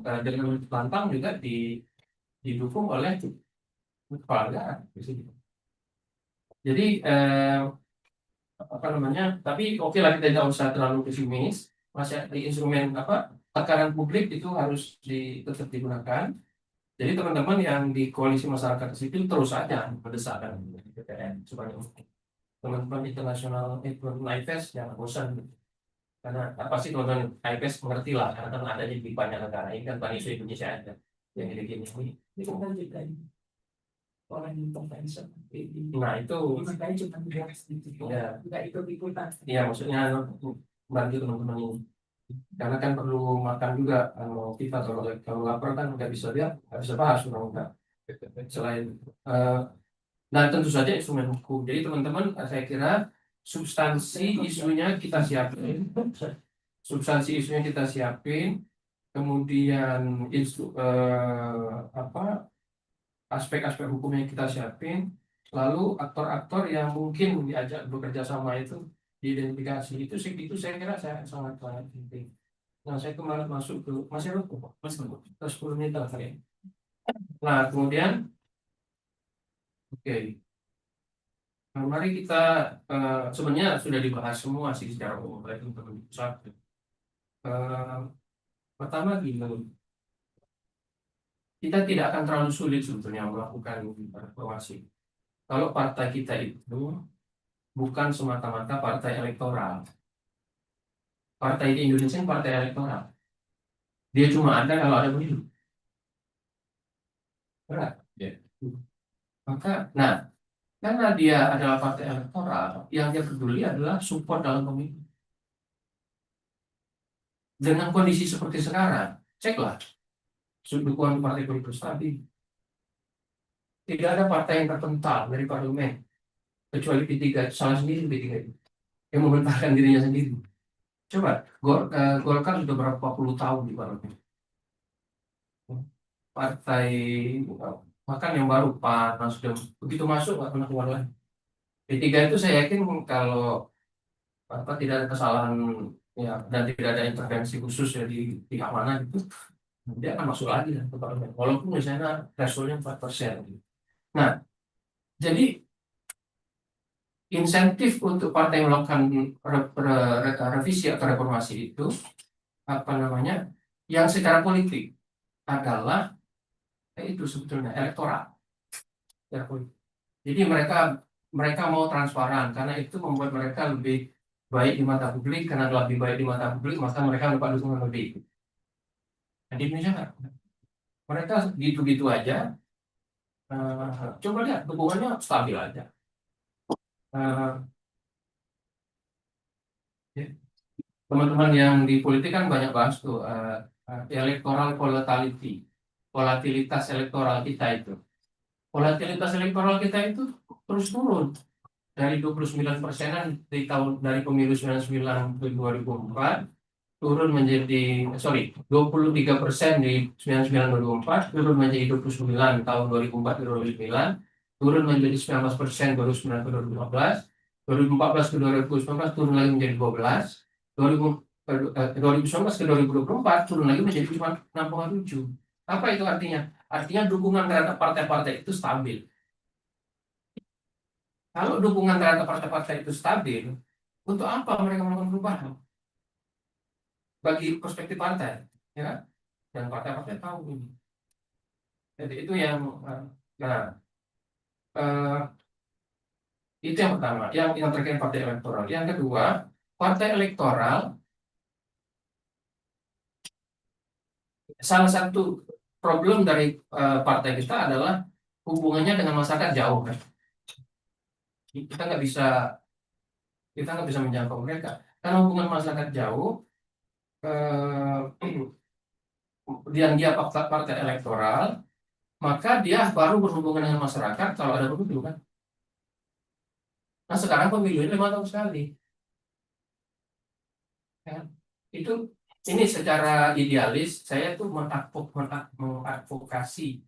dengan lantang juga didukung oleh kepala negara di sini. Jadi apa namanya? Tapi oke lah, kita tidak usah terlalu pesimis. Masih di instrumen apa, tekanan publik itu harus tetap digunakan. Jadi teman-teman yang di koalisi masyarakat sipil terus saja mendesakkan BPN supaya teman-teman internasional, teman-teman IPES jangan bosan. Karena apa sih, teman-teman IPES mengerti lah, karena kan adanya di banyak negara. Ini kan bukan isu Indonesia aja yang gini-gini. Ini kan juga orang intervention. Nah itu makanya cuma dibahas gitu. Ya, nggak ikut-ikutan. Iya, maksudnya bantu teman-teman ini. Karena kan perlu makan juga. Kalau kita kalau lapar kan nggak bisa, dia nggak bisa bahas undang-undang. Selain eh, dan tentu saja instrumen hukum. Jadi teman-teman, saya kira substansi isunya kita siapin, substansi isunya kita siapin, kemudian apa, aspek-aspek hukumnya kita siapin, lalu aktor-aktor yang mungkin diajak bekerja sama itu diidentifikasi. Itu saya kira saya sangat sangat penting. Nah, saya kemarin masuk ke masih lupa kok, masih lupa. Terus 10 menit lah saya. Nah, kemudian oke. Nah, mari kita sebenarnya sudah dibahas semua sih secara umum oleh teman-teman pusat. Eh, Pertama gini, kita tidak akan terlalu sulit sebetulnya melakukan reformasi. Kalau partai kita itu bukan semata-mata partai elektoral. Partai di Indonesia ini partai elektoral. Dia cuma ada kalau ada pemilu. Berat. Ya. Maka, nah, karena dia adalah partai elektoral, yang dia peduli adalah support dalam pemilu. Dengan kondisi seperti sekarang, ceklah dukungan partai politik stabil. Tidak ada partai yang terpental dari parlemen kecuali P3, salah sendiri P3 itu yang membentangkan dirinya sendiri. Coba Golkar sudah berapa puluh tahun di parlemen. Partai bahkan yang baru panas sudah begitu masuk nggak pernah keluar lagi. P3 itu saya yakin kalau apa tidak ada kesalahan ya, dan tidak ada intervensi khusus ya di keamanan itu, dia akan masuk lagi ke parlemen. Walaupun misalnya thresholdnya 4%. Nah, jadi insentif untuk partai melakukan revisi atau reformasi itu apa namanya, yang secara politik adalah itu sebetulnya elektoral, ya, politik. Jadi mereka mereka mau transparan karena itu membuat mereka lebih baik di mata publik, karena lebih baik di mata publik maka mereka dapat dukungan lebih. Nah, di Indonesia kan mereka gitu-gitu aja. Coba lihat dukungannya stabil aja. Eh, ya. Teman-teman yang di politik kan banyak bahas tuh electoral volatility, volatilitas elektoral kita itu. Volatilitas elektoral kita itu terus turun dari 29%-an dari pemilu 99 ke 2004, turun menjadi 23% di 99 2004, turun menjadi 29 tahun 2004 ke 2009, turun menjadi 19% 2009 ke 2015, 2014 ke 2019 turun lagi menjadi 12, 2019 ke 2024 turun lagi menjadi cuma 6,7. Apa itu artinya? Artinya dukungan terhadap partai-partai itu stabil. Kalau dukungan terhadap partai-partai itu stabil, untuk apa mereka melakukan perubahan? Bagi perspektif partai, ya kan? Dan partai-partai tahu ini. Jadi itu yang nah eh, itu yang pertama, yang terkait partai elektoral. Yang kedua, partai elektoral salah satu problem dari partai kita adalah hubungannya dengan masyarakat jauh kan. Kita nggak bisa kita nggak bisa menjangkau mereka karena hubungan masyarakat jauh. eh, dan dia partai elektoral, maka dia baru berhubungan dengan masyarakat kalau ada pemilu kan. Nah sekarang pemilunya 5 tahun sekali. Ya. Itu ini secara idealis saya tuh mengadvokasi,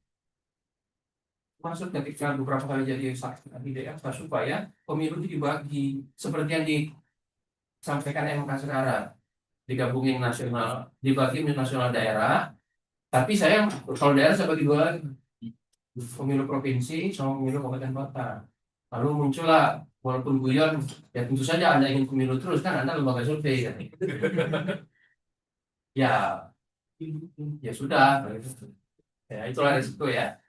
maksud ketika beberapa kali jadi saksi di DF supaya pemilu itu dibagi seperti yang disampaikan MK sekarang, digabungin nasional, dibagi nasional daerah, Tapi saya kalau daerah saya bagi dua lagi, pemilu provinsi sama pemilu kabupaten kota. Lalu muncullah walaupun guyon, ya tentu saja Anda ingin pemilu terus kan Anda lembaga survei kan. Ya, ya sudah. Ya, itulah resiko ya.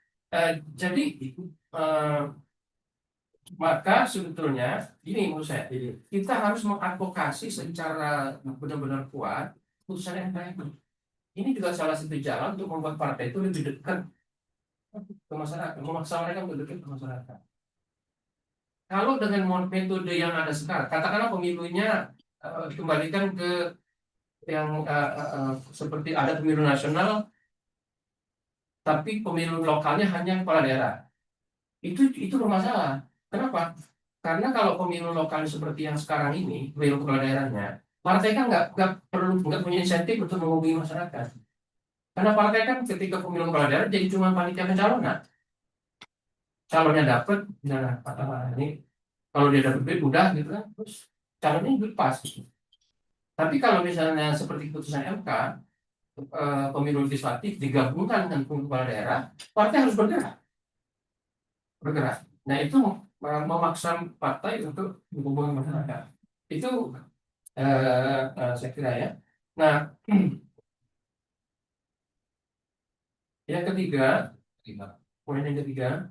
Jadi eh, maka sebetulnya ini menurut saya, kita harus mengadvokasi secara benar-benar kuat putusan MK ini. Ini juga salah satu jalan untuk membuat partai itu lebih dekat ke masyarakat, memaksa mereka untuk dekat ke masyarakat. Kalau dengan metode yang ada sekarang, katakanlah pemilunya dikembalikan ke yang seperti ada pemilu nasional, tapi pemilu lokalnya hanya kepala daerah. Itu bermasalah. Kenapa? Karena kalau pemilu lokal seperti yang sekarang ini, pemilu kepala daerahnya, partai kan nggak punya insentif untuk menghubungi masyarakat. Karena partai kan ketika pemilu kepala daerah jadi cuma panitia pencalonan. Calonnya dapat, nah katakanlah ini kalau dia dapat duit udah gitu kan, terus calonnya duit pas. Tapi kalau misalnya seperti putusan MK, pemilu legislatif digabungkan dengan pemilu kepala daerah, partai harus bergerak. Nah itu memaksa partai untuk menghubungi masyarakat. Itu saya kira ya. Nah, yang ketiga, poin yang ketiga,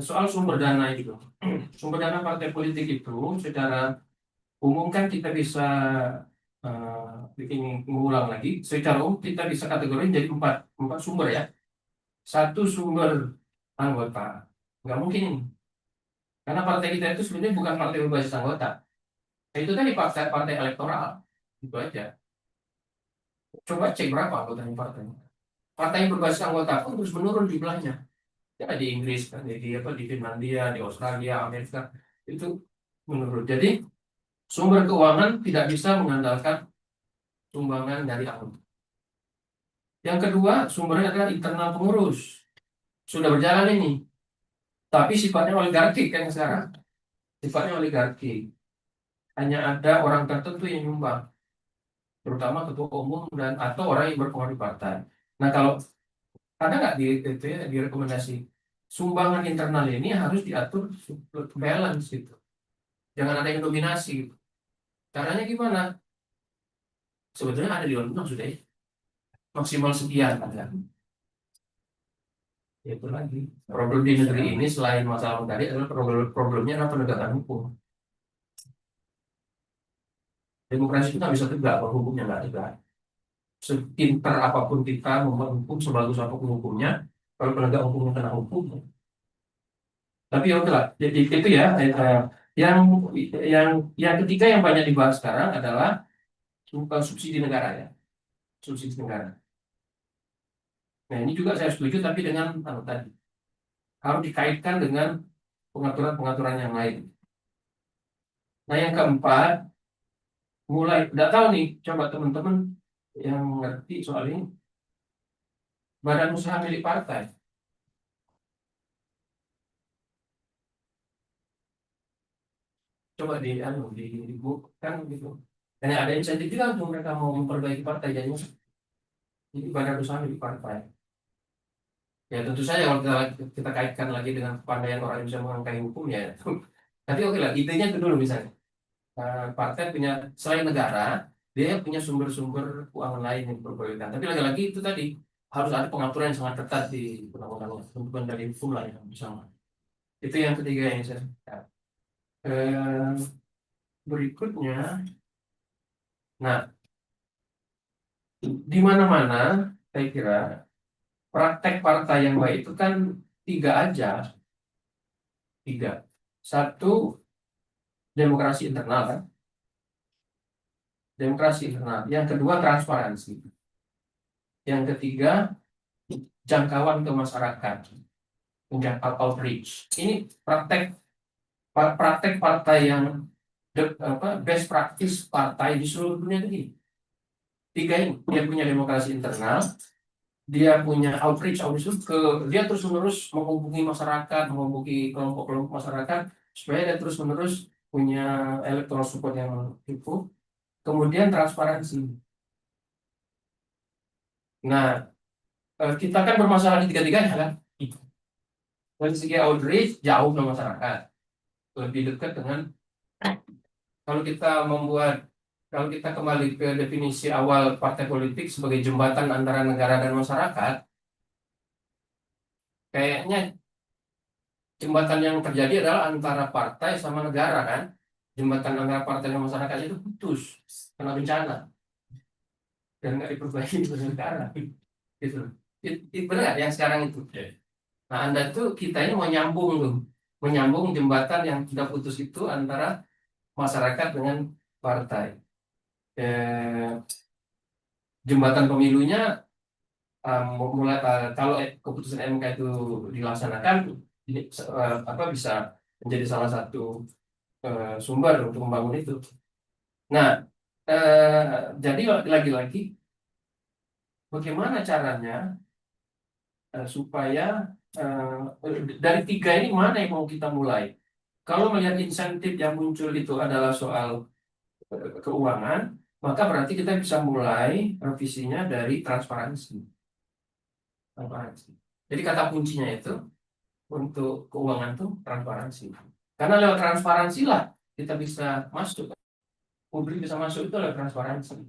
soal sumber dana itu. Sumber dana partai politik itu secara umum kan kita bisa bikin mengulang lagi. Secara umum kita bisa kategorikan jadi empat sumber ya. Satu sumber anggota, nggak mungkin ini. Karena partai kita itu sebenarnya bukan partai berbasis anggota. Itu tadi partai elektoral, itu aja. Coba cek berapa anggota partai. Partai yang berbasis anggota pun terus menurun jumlahnya. Ya di Inggris, kan, di Finlandia, di Australia, Amerika itu menurun. Jadi sumber keuangan tidak bisa mengandalkan sumbangan dari anggota. Yang kedua, sumbernya adalah internal pengurus. Sudah berjalan ini, tapi sifatnya oligarki kan sekarang. Sifatnya oligarki. Hanya ada orang tertentu yang nyumbang, terutama ketua umum dan atau orang yang berpengaruh di partai. Nah, kalau ada nggak itu ya, di rekomendasi sumbangan internal ini harus diatur balance gitu. Jangan ada yang dominasi gitu. Caranya gimana? Sebetulnya ada di undang sudah ya. Maksimal sekian ada. Itu lagi. Problem di negeri ini selain masalah tadi adalah problemnya adalah penegakan hukum. Demokrasi itu nggak bisa tegak kalau hukumnya nggak tegak. Sepintar apapun kita membuat hukum, sebagus apapun hukumnya, kalau penegak hukumnya kena hukum. Tapi ya udahlah. Jadi itu ya. Yang yang yang ketiga yang banyak dibahas sekarang adalah subsidi negara ya. Subsidi negara. Nah ini juga saya setuju tapi dengan tadi harus dikaitkan dengan pengaturan-pengaturan yang lain. Nah yang keempat, mulai tidak tahu nih, coba teman-teman yang ngerti soal ini, badan usaha milik partai. Coba di book kan gitu. Dan ada insentif juga untuk mereka mau memperbaiki partai jadinya. Jadi badan usaha milik partai. Ya tentu saja kalau kita kaitkan lagi dengan kepandaian orang yang bisa mengakai hukum ya. Tapi oke lah, idenya itu dulu misalnya. Partai punya selain negara, dia punya sumber-sumber keuangan lain yang diperbolehkan. Tapi lagi-lagi itu tadi harus ada pengaturan yang sangat ketat di undang-undang, bukan dari hukum lah yang bersama. Itu yang ketiga yang saya. Eh, Berikutnya, nah di mana-mana saya kira praktek partai yang baik itu kan tiga aja, tiga. Satu, demokrasi internal kan, demokrasi internal. Yang kedua, transparansi. Yang ketiga, jangkauan ke masyarakat, menjangkau outreach. Ini praktek partai yang best practice partai di seluruh dunia ini. Tiga ini, dia punya demokrasi internal, dia punya outreach ke dia terus menerus menghubungi masyarakat, menghubungi kelompok-kelompok masyarakat supaya dia terus menerus punya electoral support yang cukup. Kemudian transparansi. Nah, kita kan bermasalah di tiga-tiganya kan. Dari segi outreach jauh ke masyarakat, lebih dekat dengan kalau kita membuat kalau kita kembali ke definisi awal partai politik sebagai jembatan antara negara dan masyarakat, kayaknya jembatan yang terjadi adalah antara partai sama negara kan. Jembatan antara partai dan masyarakat itu putus karena bencana dan nggak diperbaiki oleh negara. Gitu. Benar nggak yang sekarang itu? Nah, Anda tuh kita ini menyambung tuh, menyambung jembatan yang sudah putus itu antara masyarakat dengan partai. Eh, Jembatan pemilunya mulai kalau keputusan MK itu dilaksanakan, ini apa bisa menjadi salah satu sumber untuk membangun itu. Nah, jadi lagi-lagi bagaimana caranya supaya dari tiga ini mana yang mau kita mulai? Kalau melihat insentif yang muncul itu adalah soal keuangan, maka berarti kita bisa mulai revisinya dari transparansi. Transparansi. Jadi kata kuncinya itu untuk keuangan itu transparansi. Karena lewat transparansi lah kita bisa masuk, publik bisa masuk itu lewat transparansi.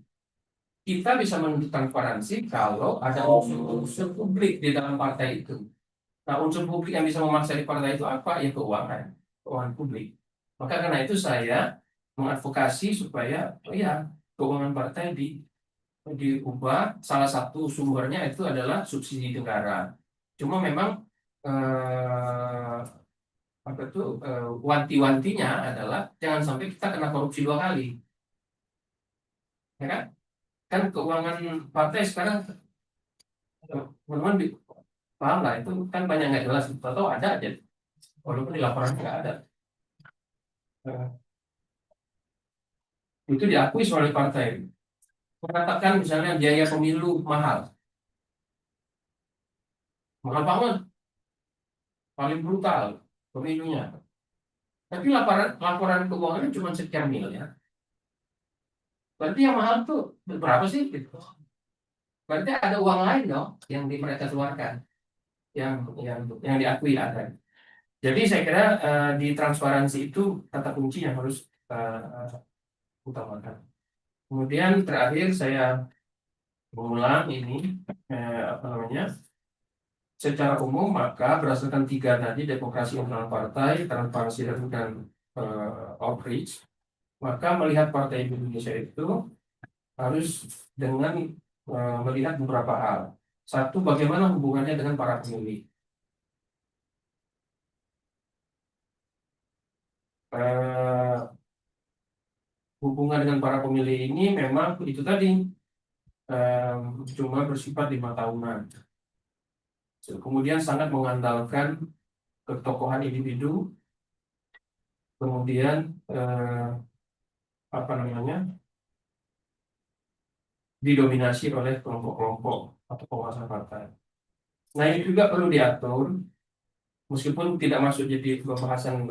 Kita bisa menuntut transparansi kalau ada unsur publik di dalam partai itu. Nah, unsur publik yang bisa memaksa di partai itu apa? Ya keuangan, keuangan publik. Maka karena itu saya mengadvokasi supaya oh ya keuangan partai diubah. Salah satu sumbernya itu adalah subsidi negara. Cuma memang eh, apa itu wanti-wantinya adalah jangan sampai kita kena korupsi dua kali, ya kan? Kan keuangan partai sekarang teman-teman paham lah itu kan banyak nggak jelas atau ada aja walaupun di laporan nggak ada. Eh, itu diakui oleh partai. Mengatakan misalnya biaya pemilu mahal, mahal banget, paling brutal pemilunya. Tapi laporan laporan keuangannya cuma sekian miliar. Berarti yang mahal tuh berapa sih? Gitu. Berarti ada uang lain dong yang mereka keluarkan, yang yang diakui ada. Jadi saya kira di transparansi itu kata kunci yang harus utamakan. Kemudian terakhir saya mengulang ini apa namanya? Secara umum maka berdasarkan tiga tadi demokrasi internal partai, transparansi dan outreach, maka melihat partai di Indonesia itu harus dengan melihat beberapa hal. Satu, bagaimana hubungannya dengan para pemilih. Eh, Hubungan dengan para pemilih ini memang itu tadi eh, cuma bersifat 5 tahunan. Kemudian sangat mengandalkan ketokohan individu, kemudian apa namanya didominasi oleh kelompok-kelompok atau penguasa partai. Nah ini juga perlu diatur, meskipun tidak masuk jadi pembahasan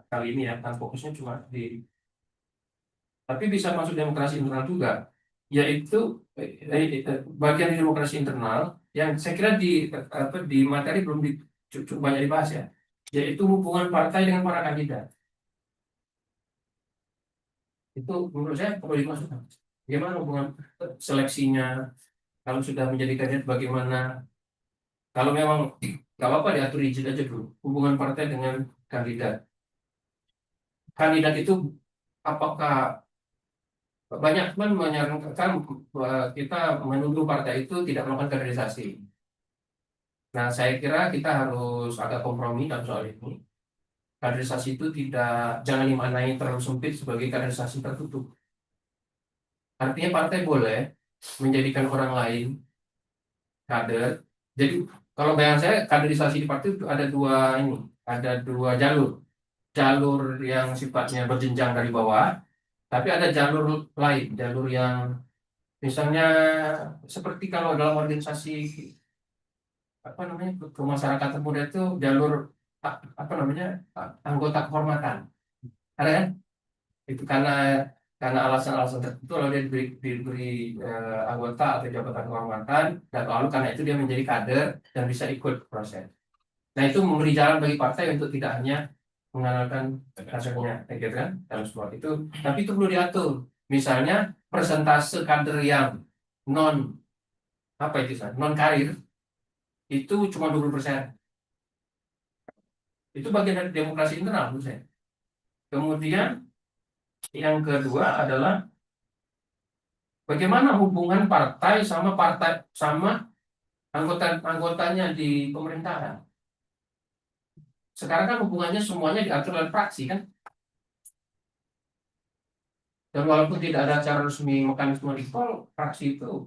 kali ini ya, kan fokusnya cuma di, tapi bisa masuk demokrasi internal juga, yaitu bagian di demokrasi internal yang saya kira di materi belum cukup banyak dibahas ya, yaitu hubungan partai dengan para kandidat. Itu menurut saya perlu dimasukkan. Bagaimana hubungan seleksinya, kalau sudah menjadi kandidat bagaimana, kalau memang nggak apa-apa diatur rigid aja dulu hubungan partai dengan kandidat. Kandidat itu apakah banyak teman menyarankan kita menuduh partai itu tidak melakukan kaderisasi. Nah, saya kira kita harus agak kompromi dalam soal ini. Kaderisasi itu tidak jangan dimaknai terlalu sempit sebagai kaderisasi tertutup. Artinya partai boleh menjadikan orang lain kader. Jadi kalau bayangan saya kaderisasi di partai itu ada dua jalur. Jalur yang sifatnya berjenjang dari bawah, tapi ada jalur lain, jalur yang misalnya seperti kalau dalam organisasi apa namanya kemasyarakatan muda itu jalur apa namanya anggota kehormatan, ada kan? Itu karena karena alasan-alasan tertentu lalu dia diberi anggota atau jabatan kehormatan, dan lalu karena itu dia menjadi kader dan bisa ikut proses. Nah itu memberi jalan bagi partai untuk tidak hanya mengandalkan kadernya, gitu kan, dalam sport itu, tapi itu perlu diatur. Misalnya persentase kader yang non apa itu non karir itu cuma 20%. Itu bagian dari demokrasi internal menurut saya. Kemudian yang kedua adalah bagaimana hubungan partai sama anggotanya di pemerintahan. Sekarang kan hubungannya semuanya diatur oleh fraksi kan. Dan walaupun tidak ada acara resmi mekanisme recall, fraksi itu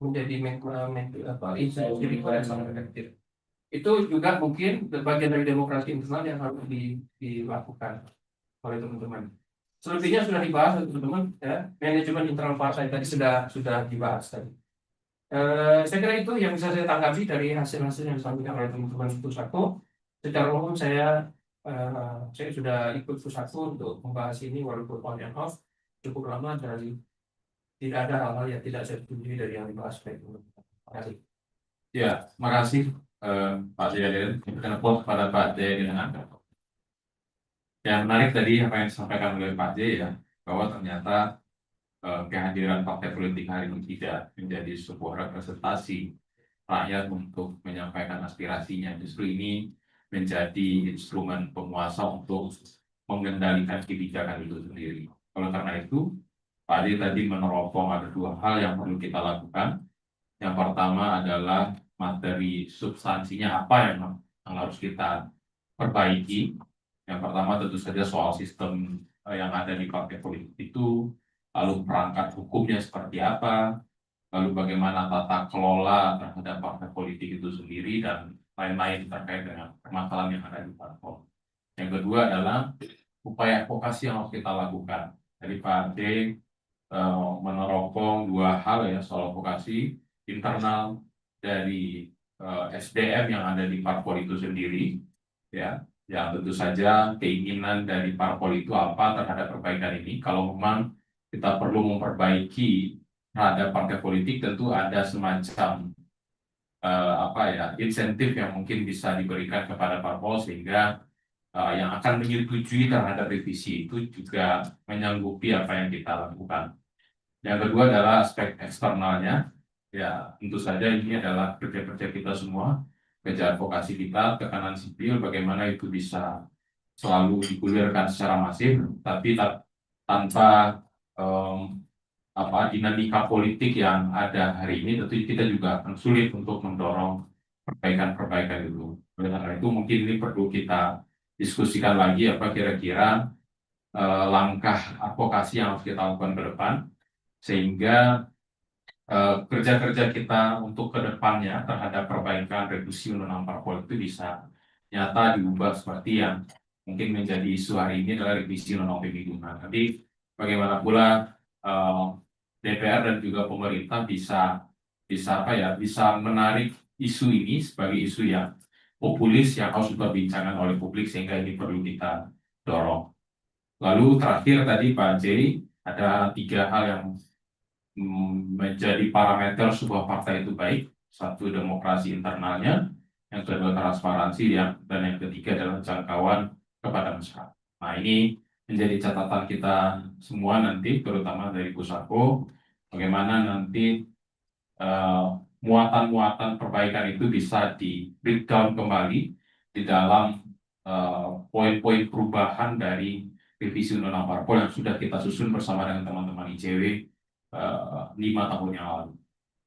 menjadi institusi recall yang sangat efektif. Itu juga mungkin bagian dari demokrasi internal yang harus dilakukan oleh teman-teman. Selebihnya sudah dibahas oleh teman-teman, ya. Manajemen internal partai tadi sudah dibahas tadi. Saya kira itu yang bisa saya tanggapi dari hasil-hasil yang disampaikan oleh teman-teman Pusako. Secara umum saya sudah ikut Pusako untuk membahas ini walaupun on and off cukup lama, dari tidak ada hal-hal yang tidak saya setujui dari yang dibahas oleh teman-teman. Terima kasih. Ya, makasih Pak Jayadin. Telepon kepada Pak Jayadin. Yang menarik tadi apa yang disampaikan oleh Pak J ya, bahwa ternyata kehadiran partai politik hari ini tidak menjadi sebuah representasi rakyat untuk menyampaikan aspirasinya. Justru ini menjadi instrumen penguasa untuk mengendalikan kebijakan itu sendiri. Oleh karena itu, Pak J tadi meneropong ada dua hal yang perlu kita lakukan. Yang pertama adalah materi substansinya apa yang harus kita perbaiki. Yang pertama tentu saja soal sistem yang ada di partai politik itu, lalu perangkat hukumnya seperti apa, lalu bagaimana tata kelola terhadap partai politik itu sendiri, dan lain-lain terkait dengan permasalahan yang ada di parpol. Yang kedua adalah upaya advokasi yang harus kita lakukan. Jadi Pak D meneropong dua hal ya, soal advokasi internal dari SDM yang ada di parpol itu sendiri, ya, yang tentu saja keinginan dari parpol itu apa terhadap perbaikan ini. Kalau memang kita perlu memperbaiki terhadap partai politik, tentu ada semacam insentif yang mungkin bisa diberikan kepada parpol sehingga yang akan menyetujui terhadap revisi itu juga menyanggupi apa yang kita lakukan. Yang kedua adalah aspek eksternalnya. Ya, tentu saja ini adalah kerja-kerja kita semua, kerja advokasi kita, tekanan sipil, bagaimana itu bisa selalu digulirkan secara masif, tapi tanpa dinamika politik yang ada hari ini, tentu kita juga akan sulit untuk mendorong perbaikan-perbaikan itu. Oleh karena itu mungkin ini perlu kita diskusikan lagi apa kira-kira langkah advokasi yang harus kita lakukan ke depan, sehingga kerja-kerja kita untuk kedepannya terhadap perbaikan revisi undang-undang parpol itu bisa nyata diubah seperti yang mungkin menjadi isu hari ini adalah revisi undang-undang pemilu. Nah, nanti bagaimana pula DPR dan juga pemerintah bisa menarik isu ini sebagai isu yang populis yang harus diperbincangkan oleh publik, sehingga ini perlu kita dorong. Lalu terakhir tadi Pak J, ada tiga hal yang menjadi parameter sebuah partai itu baik. Satu, demokrasi internalnya, yang kedua transparansi, dan yang ketiga adalah jangkauan kepada masyarakat. Nah, ini menjadi catatan kita semua nanti, terutama dari Pusako, bagaimana nanti muatan-muatan perbaikan itu bisa di breakdown kembali di dalam poin-poin perubahan dari revisi undang-undang parpol yang sudah kita susun bersama dengan teman-teman ICW 5 tahun yang lalu.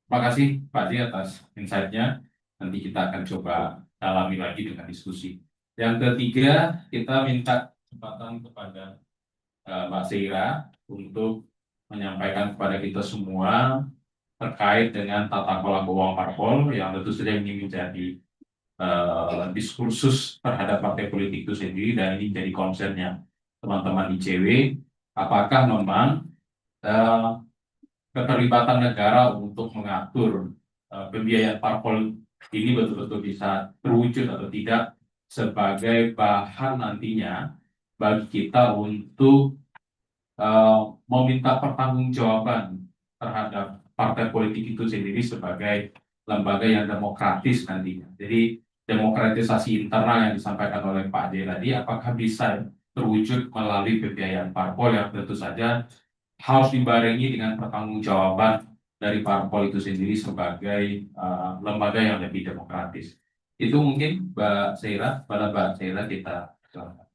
Terima kasih Pak J atas insight-nya. Nanti kita akan coba dalami lagi dengan diskusi. Yang ketiga, kita minta kesempatan kepada Mbak Seira untuk menyampaikan kepada kita semua terkait dengan tata kelola keuangan parpol, yang tentu saja ini menjadi diskursus terhadap partai politik itu sendiri, dan ini menjadi concern-nya teman-teman ICW. Apakah memang keterlibatan negara untuk mengatur pembiayaan parpol ini betul-betul bisa terwujud atau tidak sebagai bahan nantinya bagi kita untuk meminta pertanggungjawaban terhadap partai politik itu sendiri sebagai lembaga yang demokratis nantinya. Jadi demokratisasi internal yang disampaikan oleh Pak Ade tadi, apakah bisa terwujud melalui pembiayaan parpol yang tentu saja harus dibarengi dengan pertanggungjawaban dari parpol itu sendiri sebagai lembaga yang lebih demokratis. Itu mungkin Mbak Seira, pada Mbak Seira kita silakan.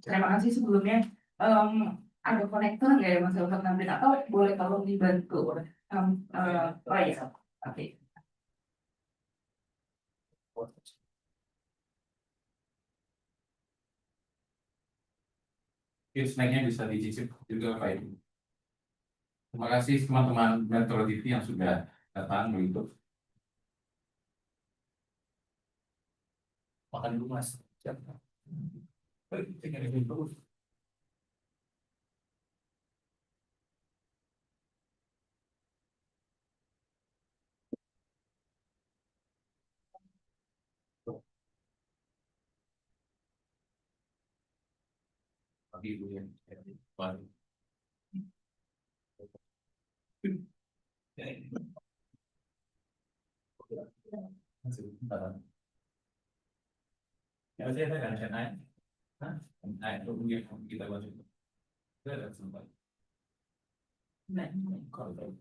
Terima kasih sebelumnya. Em, ada konektor nggak ya Mas untuk ngambil atau boleh tolong dibantu? Oh iya, oke. Mungkin snacknya bisa dicicip juga Pak Ibu. Terima kasih teman-teman Metro TV yang sudah datang begitu. Makan dulu Mas. Siap. Pak Ibu yang Ya, saya kan naik. Hah? Naik itu mungkin kita bantu. Kita ada sempat. Kalau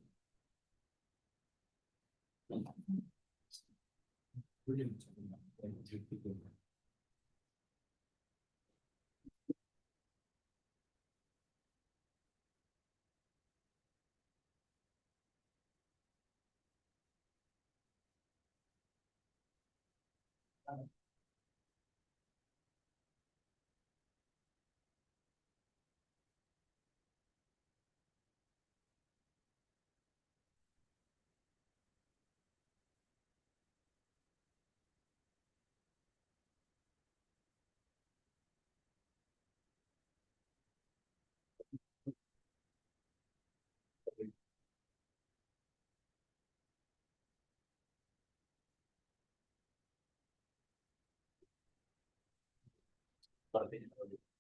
seperti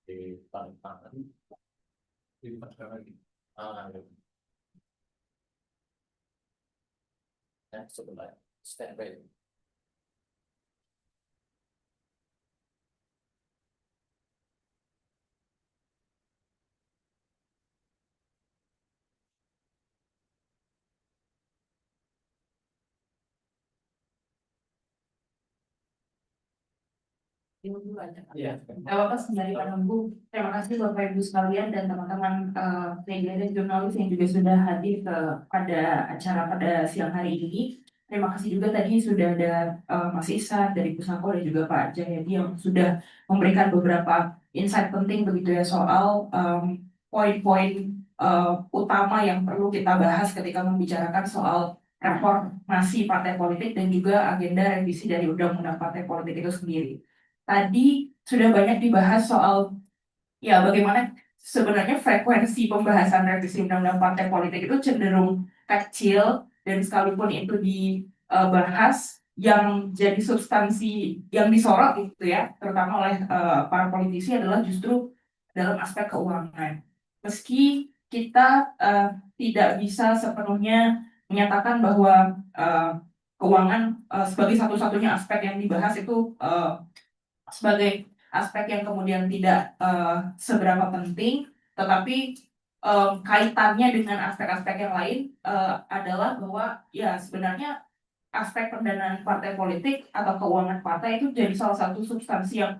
di tangan di pasar lagi. Ya. Ya, sebelah standby. Iya. Bapak sembari menunggu, terima kasih Bapak Ibu sekalian dan teman-teman media dan jurnalis yang juga sudah hadir pada acara pada siang hari ini. Terima kasih juga tadi sudah ada Mas Ihsan dari Pusako dan juga Pak Jayadi yang sudah memberikan beberapa insight penting begitu ya soal poin-poin utama yang perlu kita bahas ketika membicarakan soal reformasi partai politik dan juga agenda revisi dari Undang-Undang Partai Politik itu sendiri. Tadi sudah banyak dibahas soal ya bagaimana sebenarnya frekuensi pembahasan revisi undang-undang partai politik itu cenderung kecil dan sekalipun itu dibahas yang jadi substansi yang disorot gitu ya terutama oleh para politisi adalah justru dalam aspek keuangan. Meski kita tidak bisa sepenuhnya menyatakan bahwa keuangan sebagai satu-satunya aspek yang dibahas itu sebagai aspek yang kemudian tidak seberapa penting, tetapi kaitannya dengan aspek-aspek yang lain adalah bahwa ya sebenarnya aspek pendanaan partai politik atau keuangan partai itu jadi salah satu substansi yang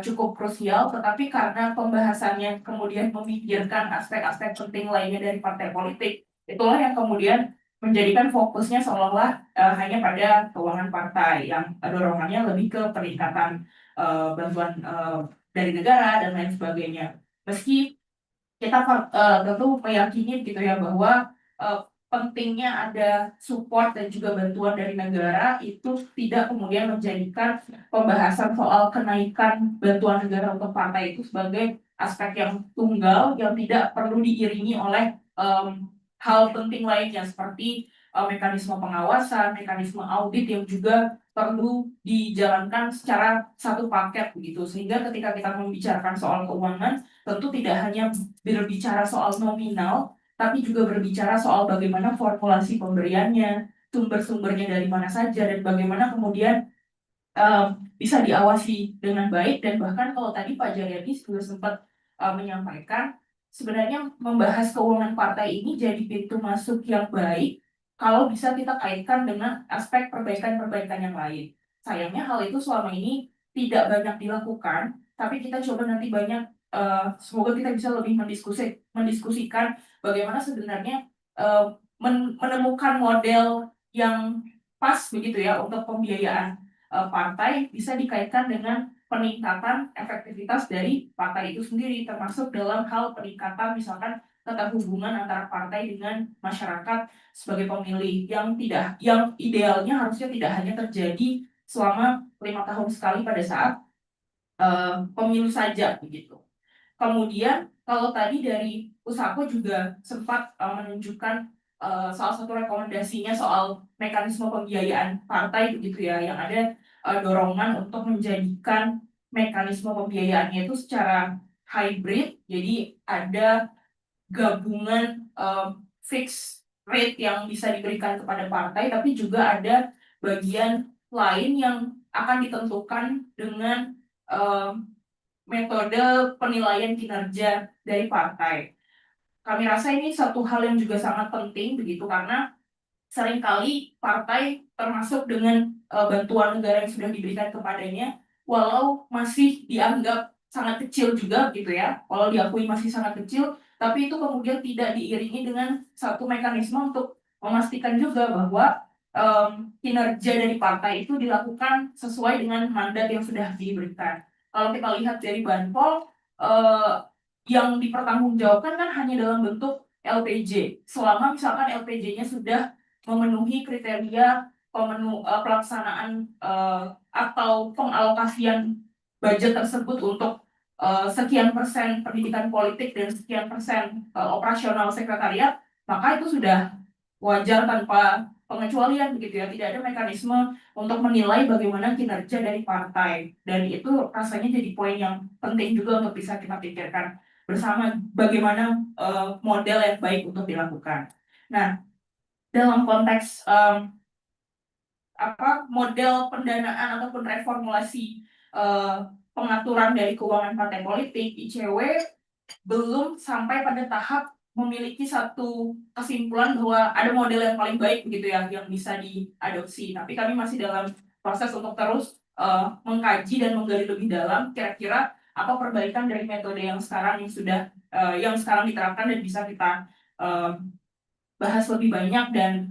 cukup krusial, tetapi karena pembahasannya kemudian memikirkan aspek-aspek penting lainnya dari partai politik, itulah yang kemudian menjadikan fokusnya seolah-olah hanya pada keuangan partai yang dorongannya lebih ke peningkatan bantuan dari negara dan lain sebagainya. Meski kita tentu meyakini gitu ya bahwa pentingnya ada support dan juga bantuan dari negara itu tidak kemudian menjadikan pembahasan soal kenaikan bantuan negara untuk partai itu sebagai aspek yang tunggal yang tidak perlu diiringi oleh hal penting lainnya seperti mekanisme pengawasan, mekanisme audit yang juga perlu dijalankan secara satu paket begitu. Sehingga ketika kita membicarakan soal keuangan, tentu tidak hanya berbicara soal nominal, tapi juga berbicara soal bagaimana formulasi pemberiannya, sumber-sumbernya dari mana saja, dan bagaimana kemudian bisa diawasi dengan baik. Dan bahkan kalau tadi Pak Jayadi juga sempat menyampaikan, sebenarnya membahas keuangan partai ini jadi pintu masuk yang baik kalau bisa kita kaitkan dengan aspek perbaikan-perbaikan yang lain. Sayangnya hal itu selama ini tidak banyak dilakukan, tapi kita coba nanti banyak, semoga kita bisa lebih mendiskusikan bagaimana sebenarnya menemukan model yang pas begitu ya untuk pembiayaan partai, bisa dikaitkan dengan peningkatan efektivitas dari partai itu sendiri, termasuk dalam hal peningkatan misalkan keterhubungan antara partai dengan masyarakat sebagai pemilih, yang idealnya harusnya tidak hanya terjadi selama 5 tahun sekali pada saat pemilu saja begitu. Kemudian kalau tadi dari Usako juga sempat menunjukkan salah satu rekomendasinya soal mekanisme pembiayaan partai begitu ya, yang ada dorongan untuk menjadikan mekanisme pembiayaannya itu secara hybrid, jadi ada gabungan fixed rate yang bisa diberikan kepada partai, tapi juga ada bagian lain yang akan ditentukan dengan metode penilaian kinerja dari partai. Kami rasa ini satu hal yang juga sangat penting begitu, karena seringkali partai termasuk dengan bantuan negara yang sudah diberikan kepadanya, walau masih dianggap sangat kecil juga gitu ya, walau diakui masih sangat kecil, tapi itu kemudian tidak diiringi dengan satu mekanisme untuk memastikan juga bahwa kinerja dari partai itu dilakukan sesuai dengan mandat yang sudah diberikan. Kalau kita lihat dari Banpol, yang dipertanggungjawabkan kan hanya dalam bentuk LPJ. Selama misalkan LPJ-nya sudah memenuhi kriteria pelaksanaan atau pengalokasian budget tersebut untuk sekian persen pendidikan politik dan sekian persen operasional sekretariat, maka itu sudah wajar tanpa pengecualian begitu ya. Tidak ada mekanisme untuk menilai bagaimana kinerja dari partai, dan itu rasanya jadi poin yang penting juga untuk bisa kita pikirkan bersama bagaimana model yang baik untuk dilakukan. Nah, dalam konteks model pendanaan ataupun reformulasi pengaturan dari keuangan partai politik, ICW belum sampai pada tahap memiliki satu kesimpulan bahwa ada model yang paling baik begitu ya yang bisa diadopsi. Tapi kami masih dalam proses untuk terus mengkaji dan menggali lebih dalam kira-kira apa perbaikan dari metode yang sekarang yang sekarang diterapkan dan bisa kita bahas lebih banyak dan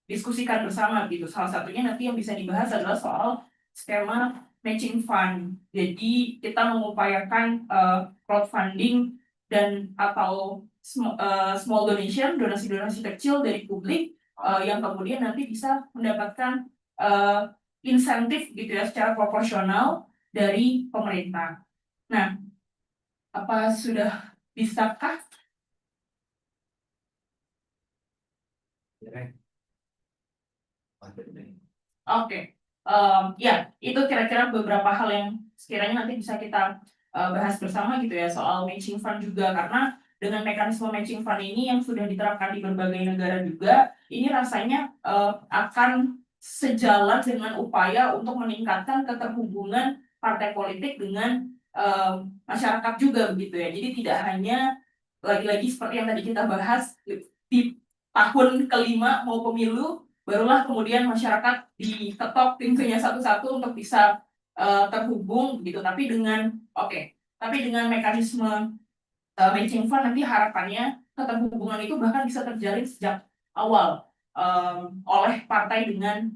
diskusikan bersama gitu. Salah satunya nanti yang bisa dibahas adalah soal skema matching fund. Jadi kita mengupayakan crowdfunding dan atau small donation, donasi-donasi kecil dari publik yang kemudian nanti bisa mendapatkan insentif gitu ya secara proporsional dari pemerintah. Nah, apa sudah bisakah? Oke, ya itu kira-kira beberapa hal yang sekiranya nanti bisa kita bahas bersama gitu ya soal matching fund juga, karena dengan mekanisme matching fund ini yang sudah diterapkan di berbagai negara juga, ini rasanya akan sejalan dengan upaya untuk meningkatkan keterhubungan partai politik dengan masyarakat juga begitu ya. Jadi tidak hanya lagi-lagi seperti yang tadi kita bahas di tahun kelima mau pemilu barulah kemudian masyarakat diketok pintunya satu-satu untuk bisa terhubung gitu, tapi dengan mekanisme matching fund nanti harapannya keterhubungan itu bahkan bisa terjalin sejak awal oleh partai dengan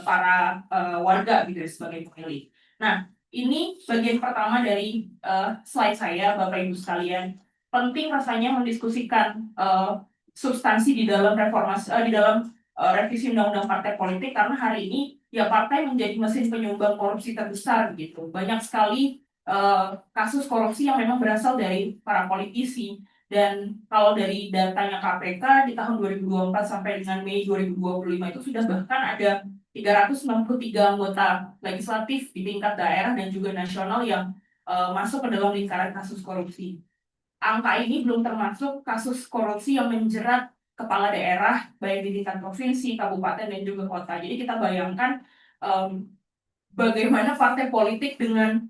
para warga gitu ya, sebagai pemilih. Nah, ini bagian pertama dari slide saya, Bapak Ibu sekalian. Penting rasanya mendiskusikan substansi di dalam revisi undang-undang partai politik, karena hari ini ya partai menjadi mesin penyumbang korupsi terbesar gitu. Banyak sekali kasus korupsi yang memang berasal dari para politisi, Dan kalau dari datanya KPK di tahun 2024 sampai dengan Mei 2025 itu sudah bahkan ada 363 anggota legislatif di tingkat daerah dan juga nasional yang masuk ke dalam lingkaran kasus korupsi. Angka ini belum termasuk kasus korupsi yang menjerat kepala daerah, baik di tingkat provinsi, kabupaten, dan juga kota. Jadi kita bayangkan bagaimana partai politik dengan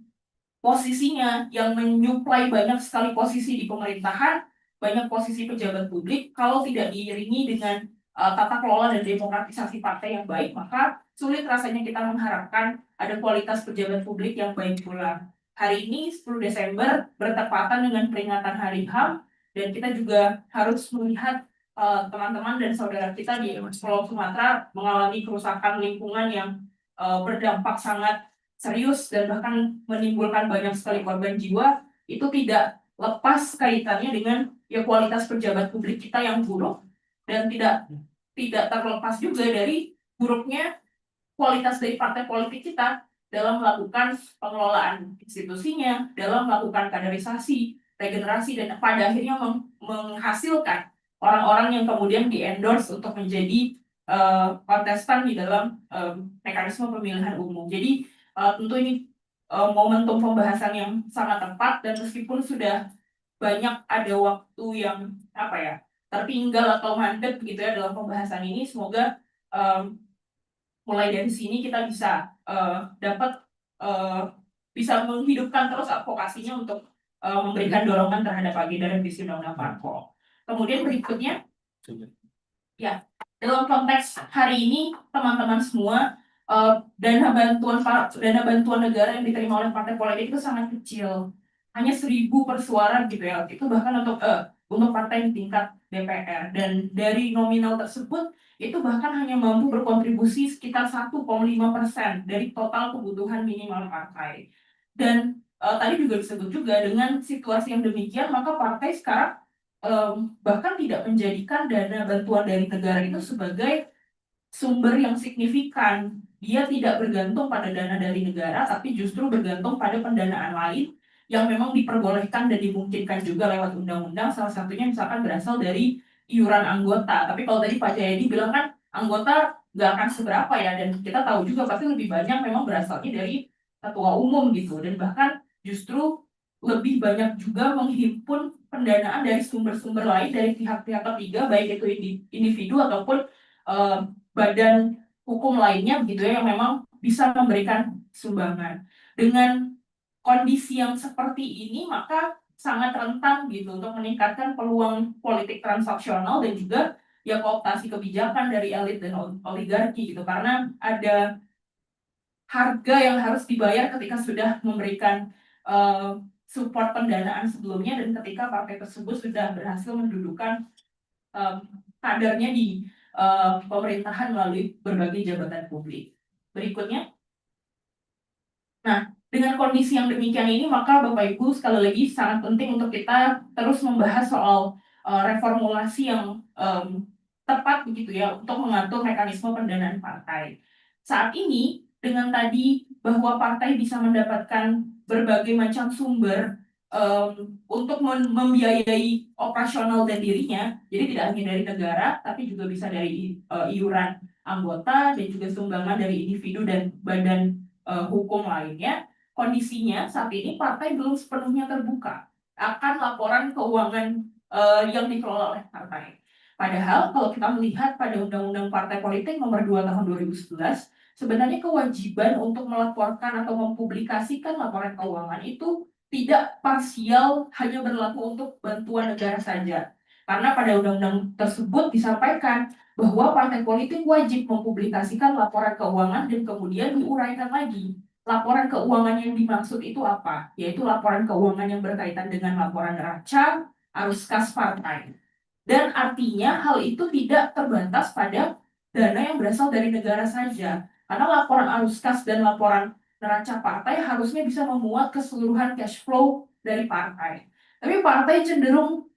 posisinya yang menyuplai banyak sekali posisi di pemerintahan, banyak posisi pejabat publik, kalau tidak diiringi dengan tata kelola dan demokratisasi partai yang baik, maka sulit rasanya kita mengharapkan ada kualitas pejabat publik yang baik pula. Hari ini 10 Desember bertepatan dengan peringatan Hari HAM, dan kita juga harus melihat teman-teman dan saudara kita di Pulau Sumatera mengalami kerusakan lingkungan yang berdampak sangat serius dan bahkan menimbulkan banyak sekali korban jiwa, itu tidak lepas kaitannya dengan ya kualitas pejabat publik kita yang buruk, dan tidak terlepas juga dari buruknya kualitas dari partai politik kita dalam melakukan pengelolaan institusinya, dalam melakukan kaderisasi, regenerasi, dan pada akhirnya menghasilkan orang-orang yang kemudian di-endorse untuk menjadi kontestan di dalam mekanisme pemilihan umum. Jadi tentu ini momentum pembahasan yang sangat tepat, dan meskipun sudah banyak ada waktu yang tertinggal atau mandek gitu ya dalam pembahasan ini, semoga mulai dari sini kita bisa dapat bisa menghidupkan terus advokasinya untuk memberikan dorongan terhadap agenda revisi undang-undang parpol. Kemudian berikutnya, ya dalam konteks hari ini teman-teman semua, dana bantuan negara yang diterima oleh partai politik itu sangat kecil, hanya 1.000 per suara gitu ya, itu bahkan untuk partai di tingkat DPR, dan dari nominal tersebut itu bahkan hanya mampu berkontribusi sekitar 1,5% dari total kebutuhan minimal partai. Dan tadi juga disebut juga dengan situasi yang demikian, maka partai sekarang bahkan tidak menjadikan dana bantuan dari negara itu sebagai sumber yang signifikan. Dia tidak bergantung pada dana dari negara, tapi justru bergantung pada pendanaan lain yang memang diperbolehkan dan dimungkinkan juga lewat undang-undang. Salah satunya misalkan berasal dari iuran anggota. Tapi kalau tadi Pak Jayadi bilang kan anggota nggak akan seberapa ya, dan kita tahu juga pasti lebih banyak memang berasalnya dari ketua umum gitu, dan bahkan justru lebih banyak juga menghimpun pendanaan dari sumber-sumber lain dari pihak-pihak ketiga, baik itu individu ataupun badan hukum lainnya begitu ya, yang memang bisa memberikan sumbangan. Dengan kondisi yang seperti ini, maka sangat rentan gitu untuk meningkatkan peluang politik transaksional dan juga ya kooptasi kebijakan dari elit dan oligarki gitu, karena ada harga yang harus dibayar ketika sudah memberikan support pendanaan sebelumnya, dan ketika partai tersebut sudah berhasil mendudukan kadernya di pemerintahan melalui berbagai jabatan publik. Berikutnya, nah dengan kondisi yang demikian ini, maka Bapak Ibu sekali lagi sangat penting untuk kita terus membahas soal reformulasi yang tepat begitu ya untuk mengatur mekanisme pendanaan partai. Saat ini dengan tadi bahwa partai bisa mendapatkan berbagai macam sumber untuk membiayai operasional dan dirinya, jadi tidak hanya dari negara, tapi juga bisa dari iuran anggota dan juga sumbangan dari individu dan badan hukum lainnya. Kondisinya saat ini partai belum sepenuhnya terbuka akan laporan keuangan yang dikelola oleh partai. Padahal kalau kita melihat pada Undang-Undang Partai Politik Nomor 2 Tahun 2011, sebenarnya kewajiban untuk melaporkan atau mempublikasikan laporan keuangan itu tidak parsial hanya berlaku untuk bantuan negara saja. Karena pada undang-undang tersebut disampaikan bahwa partai politik wajib mempublikasikan laporan keuangan, dan kemudian diuraikan lagi laporan keuangan yang dimaksud itu apa, yaitu laporan keuangan yang berkaitan dengan laporan neraca, arus kas partai. Dan artinya hal itu tidak terbatas pada dana yang berasal dari negara saja. Karena laporan arus kas dan laporan neraca partai harusnya bisa memuat keseluruhan cash flow dari partai. Tapi partai cenderung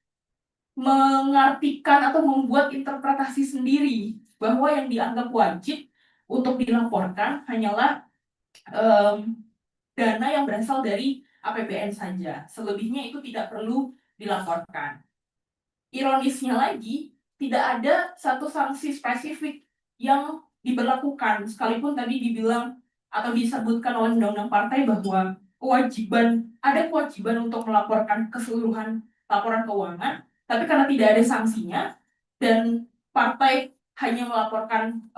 mengartikan atau membuat interpretasi sendiri bahwa yang dianggap wajib untuk dilaporkan hanyalah dana yang berasal dari APBN saja. Selebihnya itu tidak perlu dilaporkan. ironisnya lagi, tidak ada satu sanksi spesifik yang diberlakukan, sekalipun tadi dibilang atau disebutkan oleh undang-undang partai bahwa ada kewajiban untuk melaporkan keseluruhan laporan keuangan, tapi karena tidak ada sanksinya dan partai hanya melaporkan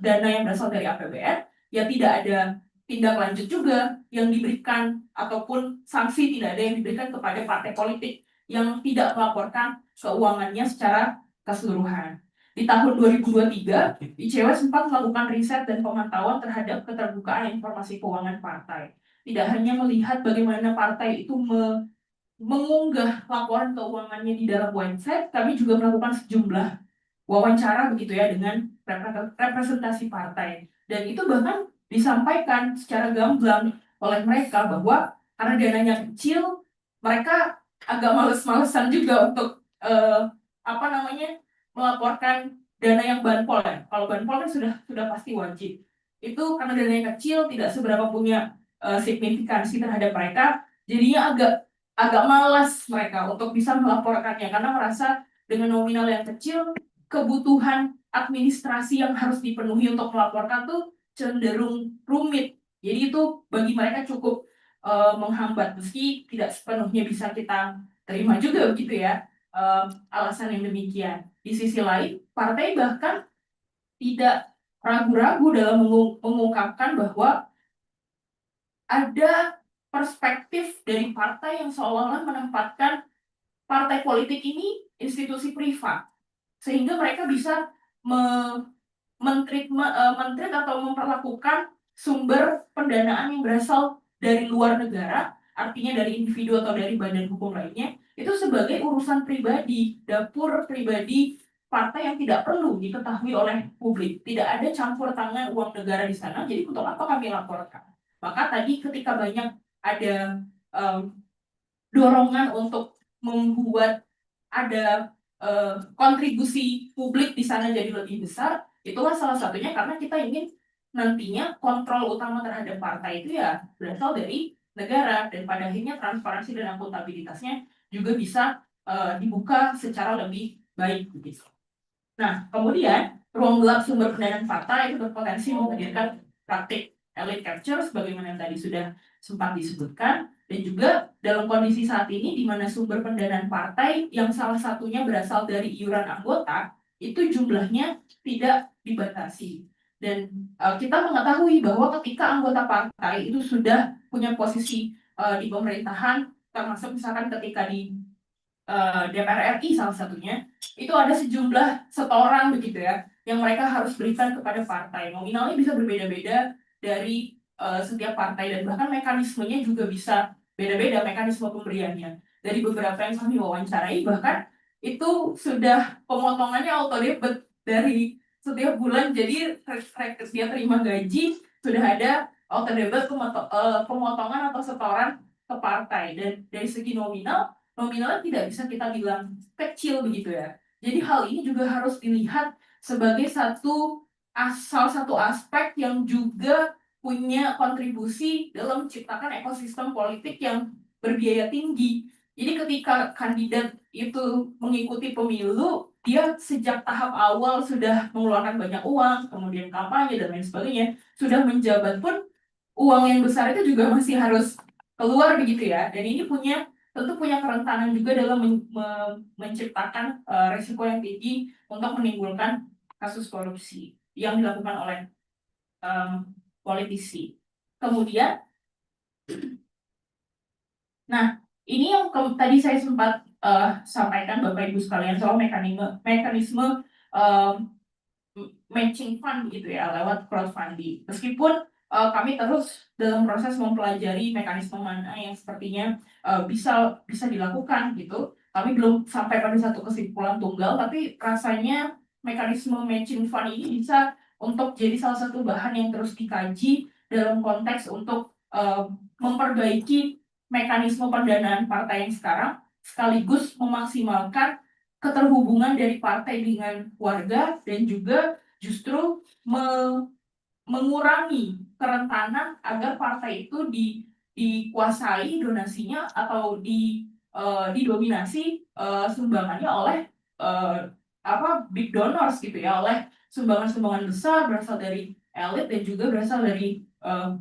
dana yang berasal dari APBN, ya tidak ada tindak lanjut juga yang diberikan ataupun sanksi tidak ada yang diberikan kepada partai politik yang tidak melaporkan keuangannya secara keseluruhan. Di tahun 2023, ICW sempat melakukan riset dan pemantauan terhadap keterbukaan informasi keuangan partai. Tidak hanya melihat bagaimana partai itu mengunggah laporan keuangannya di dalam website, kami juga melakukan sejumlah wawancara begitu ya dengan representasi partai. Dan itu bahkan disampaikan secara gamblang oleh mereka bahwa karena dananya kecil, mereka agak males-malesan juga untuk apa namanya melaporkan dana yang banpol ya. Kalau banpol kan sudah pasti wajib. Itu karena dananya kecil, tidak seberapa punya signifikansi terhadap mereka, jadinya agak malas mereka untuk bisa melaporkannya karena merasa dengan nominal yang kecil, kebutuhan administrasi yang harus dipenuhi untuk melaporkan tuh cenderung rumit. Jadi itu bagi mereka cukup menghambat, meski tidak sepenuhnya bisa kita terima juga begitu ya alasan yang demikian. Di sisi lain, partai bahkan tidak ragu-ragu dalam mengungkapkan bahwa ada perspektif dari partai yang seolah-olah menempatkan partai politik ini institusi privat, sehingga mereka bisa mentreat atau memperlakukan sumber pendanaan yang berasal dari luar negara, artinya dari individu atau dari badan hukum lainnya, itu sebagai urusan pribadi, dapur pribadi partai yang tidak perlu diketahui oleh publik. Tidak ada campur tangan uang negara di sana, jadi untuk apa kami laporkan? Maka tadi ketika banyak ada dorongan untuk membuat ada kontribusi publik di sana jadi lebih besar, itulah salah satunya karena kita ingin nantinya kontrol utama terhadap partai itu ya berasal dari negara, dan pada akhirnya transparansi dan akuntabilitasnya juga bisa dibuka secara lebih baik begitu. Nah, kemudian ruang gelap sumber pendanaan partai itu berpotensi menghadirkan praktik elite capture sebagaimana yang tadi sudah sempat disebutkan, dan juga dalam kondisi saat ini di mana sumber pendanaan partai yang salah satunya berasal dari iuran anggota itu jumlahnya tidak dibatasi. Dan kita mengetahui bahwa ketika anggota partai itu sudah punya posisi di pemerintahan, termasuk misalkan ketika di DPR RI salah satunya, itu ada sejumlah setoran begitu ya, yang mereka harus berikan kepada partai. Nominalnya bisa berbeda-beda dari setiap partai, dan bahkan mekanismenya juga bisa beda-beda mekanisme pemberiannya. Dari beberapa yang kami wawancarai, bahkan itu sudah pemotongannya auto debit dari setiap bulan, jadi dia terima gaji, sudah ada auto debit pemotongan atau setoran ke partai. Dan dari segi nominalnya tidak bisa kita bilang kecil begitu ya. Jadi hal ini juga harus dilihat sebagai salah satu aspek yang juga punya kontribusi dalam menciptakan ekosistem politik yang berbiaya tinggi. Jadi ketika kandidat itu mengikuti pemilu, dia sejak tahap awal sudah mengeluarkan banyak uang, kemudian kampanye dan lain sebagainya, sudah menjabat pun uang yang besar itu juga masih harus keluar begitu ya. Dan ini tentu punya kerentanan juga dalam menciptakan risiko yang tinggi untuk menimbulkan kasus korupsi yang dilakukan oleh politisi. Kemudian, nah ini yang tadi saya sempat sampaikan Bapak Ibu sekalian soal mekanisme matching fund gitu ya lewat crowdfunding. Meskipun kami terus dalam proses mempelajari mekanisme mana yang sepertinya bisa dilakukan gitu. Kami belum sampai pada satu kesimpulan tunggal, tapi rasanya mekanisme matching fund ini bisa untuk jadi salah satu bahan yang terus dikaji dalam konteks untuk memperbaiki mekanisme pendanaan partai yang sekarang, sekaligus memaksimalkan keterhubungan dari partai dengan warga, dan juga justru mengurangi kerentanan agar partai itu dikuasai donasinya atau didominasi sumbangannya oleh big donors gitu ya, oleh sumbangan-sumbangan besar berasal dari elit dan juga berasal dari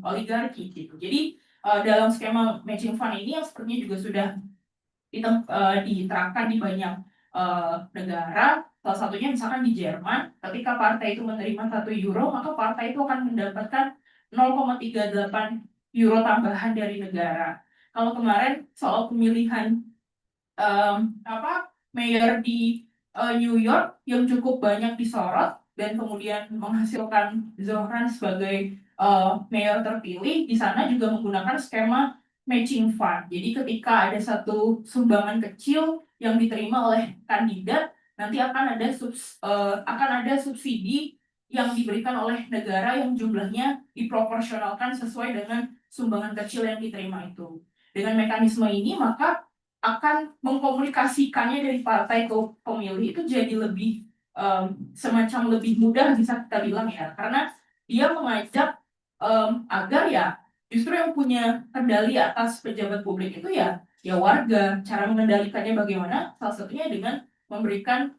oligarki gitu. Jadi dalam skema matching fund ini yang sepertinya juga sudah diterapkan di banyak negara, salah satunya misalkan di Jerman, ketika partai itu menerima 1 euro, maka partai itu akan mendapatkan 0,38 euro tambahan dari negara. Kalau kemarin soal pemilihan mayor di New York yang cukup banyak disorot dan kemudian menghasilkan Zohran sebagai mayor terpilih, di sana juga menggunakan skema matching fund. Jadi ketika ada satu sumbangan kecil yang diterima oleh kandidat, nanti akan ada subsidi yang diberikan oleh negara yang jumlahnya diproporsionalkan sesuai dengan sumbangan kecil yang diterima itu. Dengan mekanisme ini maka akan mengkomunikasikannya dari partai ke pemilih itu jadi lebih semacam lebih mudah bisa kita bilang ya, karena dia mengajak agar ya justru yang punya kendali atas pejabat publik itu ya warga. Cara mengendalikannya bagaimana? Salah satunya dengan memberikan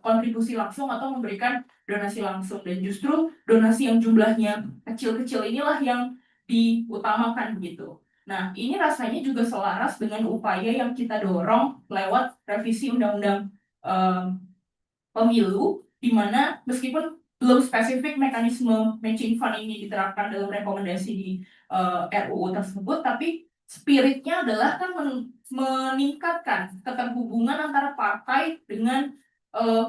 kontribusi langsung atau memberikan donasi langsung, dan justru donasi yang jumlahnya kecil-kecil inilah yang diutamakan gitu. Nah, ini rasanya juga selaras dengan upaya yang kita dorong lewat revisi Undang-Undang Pemilu, di mana meskipun belum spesifik mekanisme matching fund ini diterapkan dalam rekomendasi di RUU tersebut, tapi spiritnya adalah kan meningkatkan keterhubungan antara partai dengan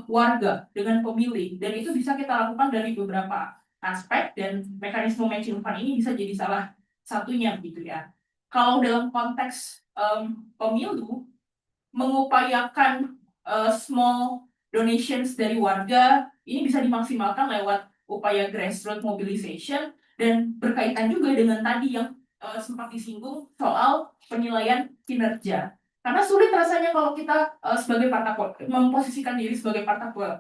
warga, dengan pemilih, dan itu bisa kita lakukan dari beberapa aspek, dan mekanisme matching fund ini bisa jadi salah satunya gitu ya. Kalau dalam konteks pemilu, mengupayakan small donations dari warga ini bisa dimaksimalkan lewat upaya grassroots mobilization, dan berkaitan juga dengan tadi yang sempat disinggung soal penilaian kinerja. Karena sulit rasanya kalau kita sebagai memposisikan diri sebagai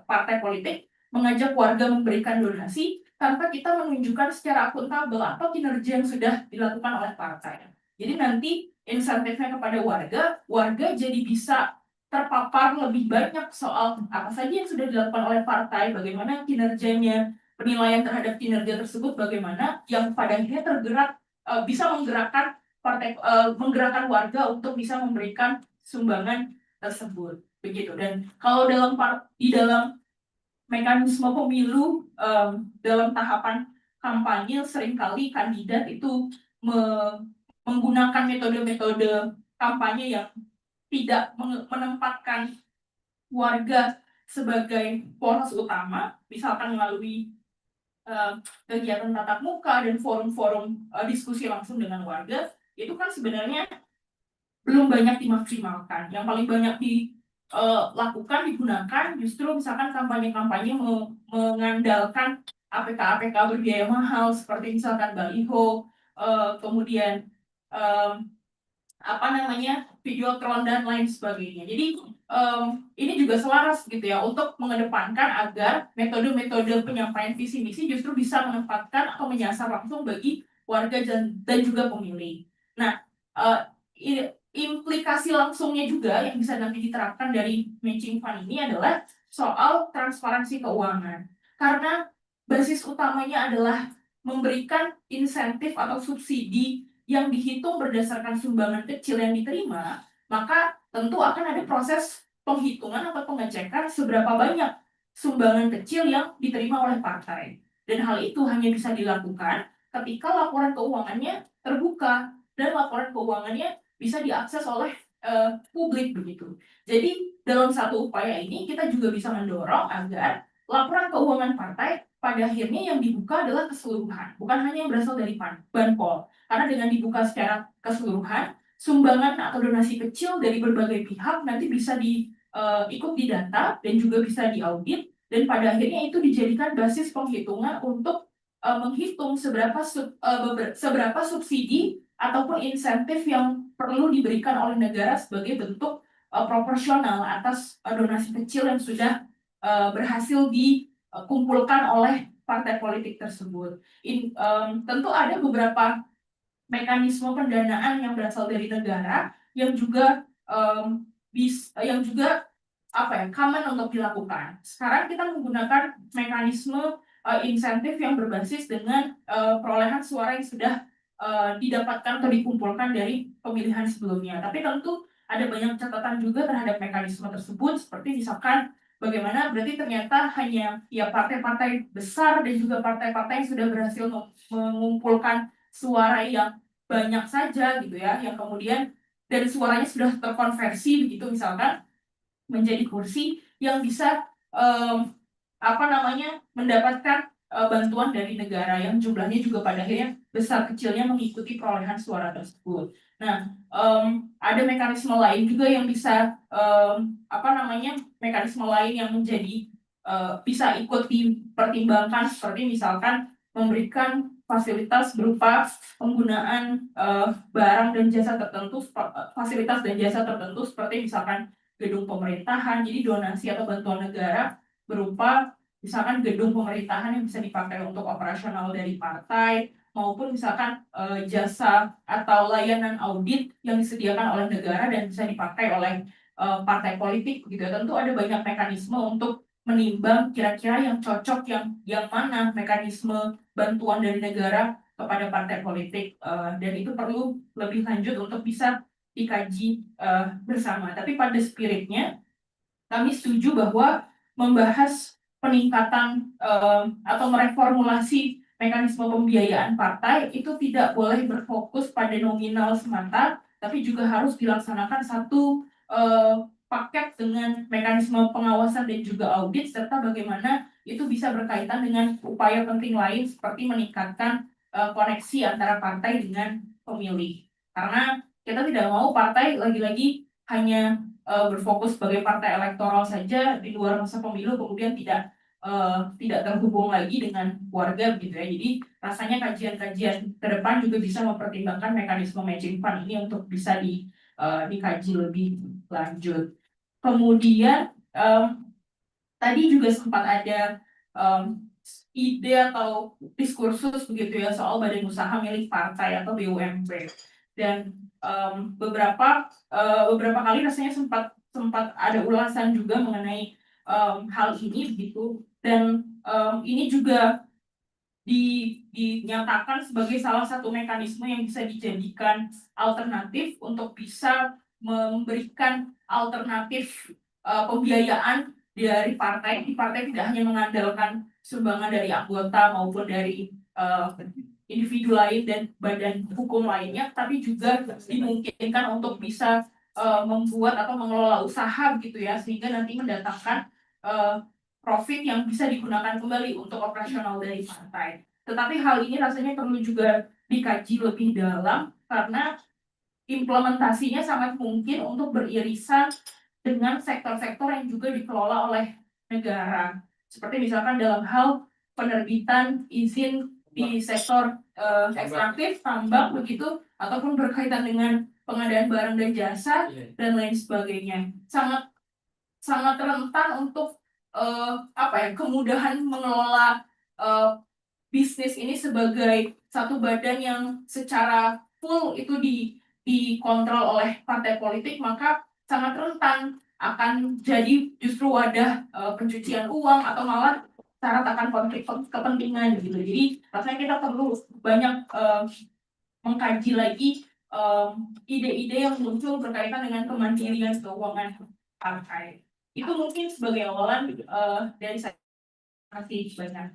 partai politik, mengajak warga memberikan donasi tanpa kita menunjukkan secara akuntabel apa kinerja yang sudah dilakukan oleh partai. Jadi nanti insentifnya kepada warga jadi bisa terpapar lebih banyak soal apa saja yang sudah dilakukan oleh partai, bagaimana kinerjanya, penilaian terhadap kinerja tersebut bagaimana, yang pada akhirnya bisa menggerakkan warga untuk bisa memberikan sumbangan tersebut begitu. Dan kalau di dalam mekanisme pemilu dalam tahapan kampanye, seringkali kandidat itu menggunakan metode-metode kampanye yang tidak menempatkan warga sebagai poros utama, misalkan melalui kegiatan tatap muka dan forum-forum diskusi langsung dengan warga. Itu kan sebenarnya belum banyak dimaksimalkan. Yang paling banyak dilakukan, digunakan justru misalkan kampanye-kampanye mengandalkan APK-APK berbiaya mahal seperti misalkan baliho, kemudian video clone dan lain sebagainya. Jadi ini juga selaras gitu ya untuk mengedepankan agar metode-metode penyampaian visi misi justru bisa menempatkan atau menyasar langsung bagi warga dan juga pemilih. Nah, implikasi langsungnya juga yang bisa nanti diterapkan dari matching fund ini adalah soal transparansi keuangan. Karena basis utamanya adalah memberikan insentif atau subsidi yang dihitung berdasarkan sumbangan kecil yang diterima, maka tentu akan ada proses penghitungan atau pengecekan seberapa banyak sumbangan kecil yang diterima oleh partai. Dan hal itu hanya bisa dilakukan ketika laporan keuangannya terbuka dan laporan keuangannya bisa diakses oleh publik begitu. Jadi dalam satu upaya ini kita juga bisa mendorong agar laporan keuangan partai pada akhirnya yang dibuka adalah keseluruhan, bukan hanya yang berasal dari Banpol. Karena dengan dibuka secara keseluruhan, sumbangan atau donasi kecil dari berbagai pihak nanti bisa ikut didata dan juga bisa diaudit, dan pada akhirnya itu dijadikan basis penghitungan untuk menghitung seberapa subsidi ataupun insentif yang perlu diberikan oleh negara sebagai bentuk proporsional atas donasi kecil yang sudah berhasil dikumpulkan oleh partai politik tersebut. Tentu ada beberapa mekanisme pendanaan yang berasal dari negara yang juga yang juga common untuk dilakukan. Sekarang kita menggunakan mekanisme insentif yang berbasis dengan perolehan suara yang sudah didapatkan atau dikumpulkan dari pemilihan sebelumnya. Tapi tentu ada banyak catatan juga terhadap mekanisme tersebut, seperti misalkan bagaimana berarti ternyata hanya ya partai-partai besar dan juga partai-partai yang sudah berhasil mengumpulkan suara yang banyak saja gitu ya, yang kemudian dan suaranya sudah terkonversi begitu misalkan menjadi kursi yang bisa mendapatkan bantuan dari negara yang jumlahnya juga pada akhirnya besar kecilnya mengikuti perolehan suara tersebut. Nah, ada mekanisme lain juga yang bisa mekanisme lain yang menjadi bisa ikut dipertimbangkan seperti misalkan memberikan fasilitas berupa penggunaan barang dan jasa tertentu, fasilitas dan jasa tertentu seperti misalkan gedung pemerintahan, jadi donasi atau bantuan negara berupa misalkan gedung pemerintahan yang bisa dipakai untuk operasional dari partai, maupun misalkan jasa atau layanan audit yang disediakan oleh negara dan bisa dipakai oleh partai politik gitu ya. Tentu ada banyak mekanisme untuk menimbang kira-kira yang cocok yang mana mekanisme bantuan dari negara kepada partai politik dan itu perlu lebih lanjut untuk bisa dikaji bersama. Tapi pada spiritnya kami setuju bahwa membahas peningkatan atau mereformulasi mekanisme pembiayaan partai itu tidak boleh berfokus pada nominal semata, tapi juga harus dilaksanakan satu paket dengan mekanisme pengawasan dan juga audit, serta bagaimana itu bisa berkaitan dengan upaya penting lain seperti meningkatkan koneksi antara partai dengan pemilih. Karena kita tidak mau partai lagi-lagi hanya berfokus sebagai partai elektoral saja di luar masa pemilu kemudian tidak terhubung lagi dengan warga begitu ya. Jadi rasanya kajian-kajian ke depan juga bisa mempertimbangkan mekanisme matching fund ini untuk bisa dikaji lebih lanjut. Kemudian tadi juga sempat ada ide atau diskursus begitu ya soal badan usaha milik partai atau BUMP dan beberapa kali rasanya sempat ada ulasan juga mengenai hal ini begitu dan ini juga dinyatakan sebagai salah satu mekanisme yang bisa dijadikan alternatif untuk bisa memberikan alternatif pembiayaan dari partai. Di partai tidak hanya mengandalkan sumbangan dari anggota maupun dari individu lain dan badan hukum lainnya, tapi juga dimungkinkan untuk bisa membuat atau mengelola usaha gitu ya, sehingga nanti mendatangkan profit yang bisa digunakan kembali untuk operasional dari partai. Tetapi hal ini rasanya perlu juga dikaji lebih dalam karena implementasinya sangat mungkin untuk beririsan dengan sektor-sektor yang juga dikelola oleh negara. Seperti misalkan dalam hal penerbitan izin di sektor ekstraktif, tambang begitu, ataupun berkaitan dengan pengadaan barang dan jasa dan lain sebagainya. Sangat rentan untuk kemudahan mengelola bisnis ini sebagai satu badan yang secara full itu dikontrol oleh partai politik, maka sangat rentan akan jadi justru wadah pencucian uang atau malah syarat akan konflik kepentingan gitu. Jadi rasanya kita perlu banyak mengkaji lagi ide-ide yang muncul berkaitan dengan kemandirian keuangan partai. Itu mungkin sebagai awalan dari saya. Terima kasih banyak.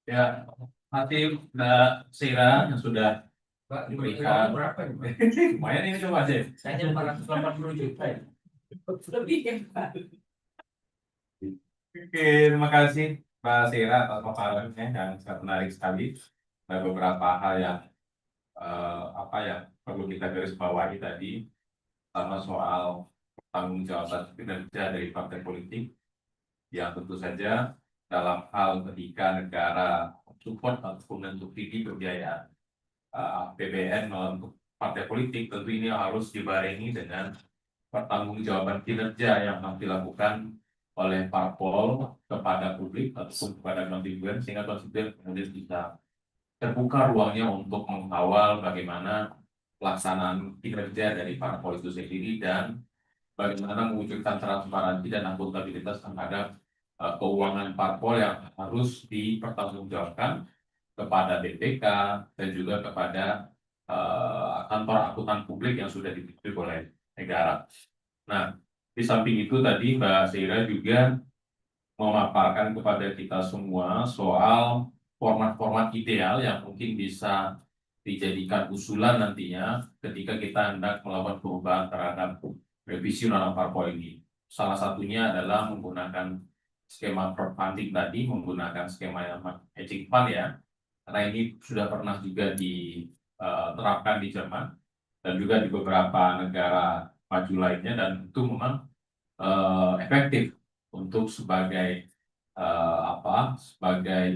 Ya, nanti Mbak Sira yang sudah Berikan diberikan. berapa ini? Lumayan ini coba sih. Kayaknya 480 juta ya. Lebih ya, Pak. Oke, terima kasih Mbak Sira atas paparannya yang sangat menarik sekali. Ada beberapa hal yang perlu kita garis bawahi tadi, sama soal tanggung jawab kinerja dari partai politik yang tentu saja dalam hal ketika negara support ataupun mensubsidi pembiayaan APBN untuk partai politik, tentu ini harus dibarengi dengan pertanggungjawaban kinerja yang harus dilakukan oleh parpol kepada publik ataupun kepada konstituen, sehingga konstituen kemudian bisa terbuka ruangnya untuk mengawal bagaimana pelaksanaan kinerja dari parpol itu sendiri dan bagaimana mewujudkan transparansi dan akuntabilitas terhadap keuangan parpol yang harus dipertanggungjawabkan kepada BPK dan juga kepada kantor akuntan publik yang sudah dibentuk oleh negara. Nah, di samping itu tadi Mbak Seira juga memaparkan kepada kita semua soal format-format ideal yang mungkin bisa dijadikan usulan nantinya ketika kita hendak melakukan perubahan terhadap revisi undang-undang parpol ini. Salah satunya adalah menggunakan skema crowdfunding tadi, menggunakan skema yang hedging fund ya, karena ini sudah pernah juga diterapkan di Jerman dan juga di beberapa negara maju lainnya, dan itu memang efektif untuk sebagai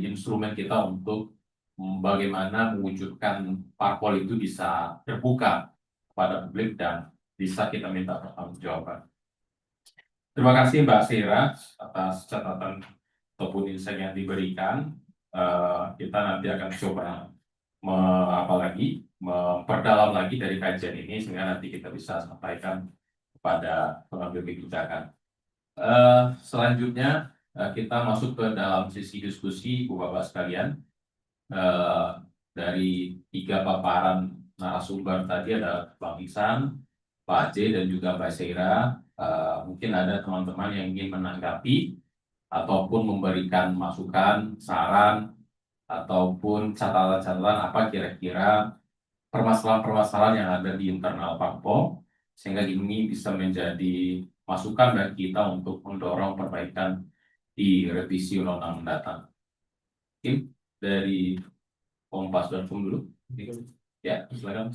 instrumen kita untuk bagaimana mewujudkan parpol itu bisa terbuka kepada publik dan bisa kita minta pertanggungjawaban. Terima kasih Mbak Sira atas catatan ataupun insight yang diberikan. Kita nanti akan coba memperdalam lagi dari kajian ini sehingga nanti kita bisa sampaikan kepada pengambil kebijakan. Selanjutnya kita masuk ke dalam sesi diskusi Ibu Bapak sekalian. Dari 3 paparan narasumber tadi ada Bang Iksan, Pak Aceh dan juga Mbak Seira. Mungkin ada teman-teman yang ingin menanggapi ataupun memberikan masukan, saran, ataupun catatan-catatan apa kira-kira permasalahan-permasalahan yang ada di internal parpol, sehingga ini bisa menjadi masukan bagi kita untuk mendorong perbaikan di revisi undang-undang mendatang. Mungkin dari Kompas dan Fung dulu. Ya, silakan.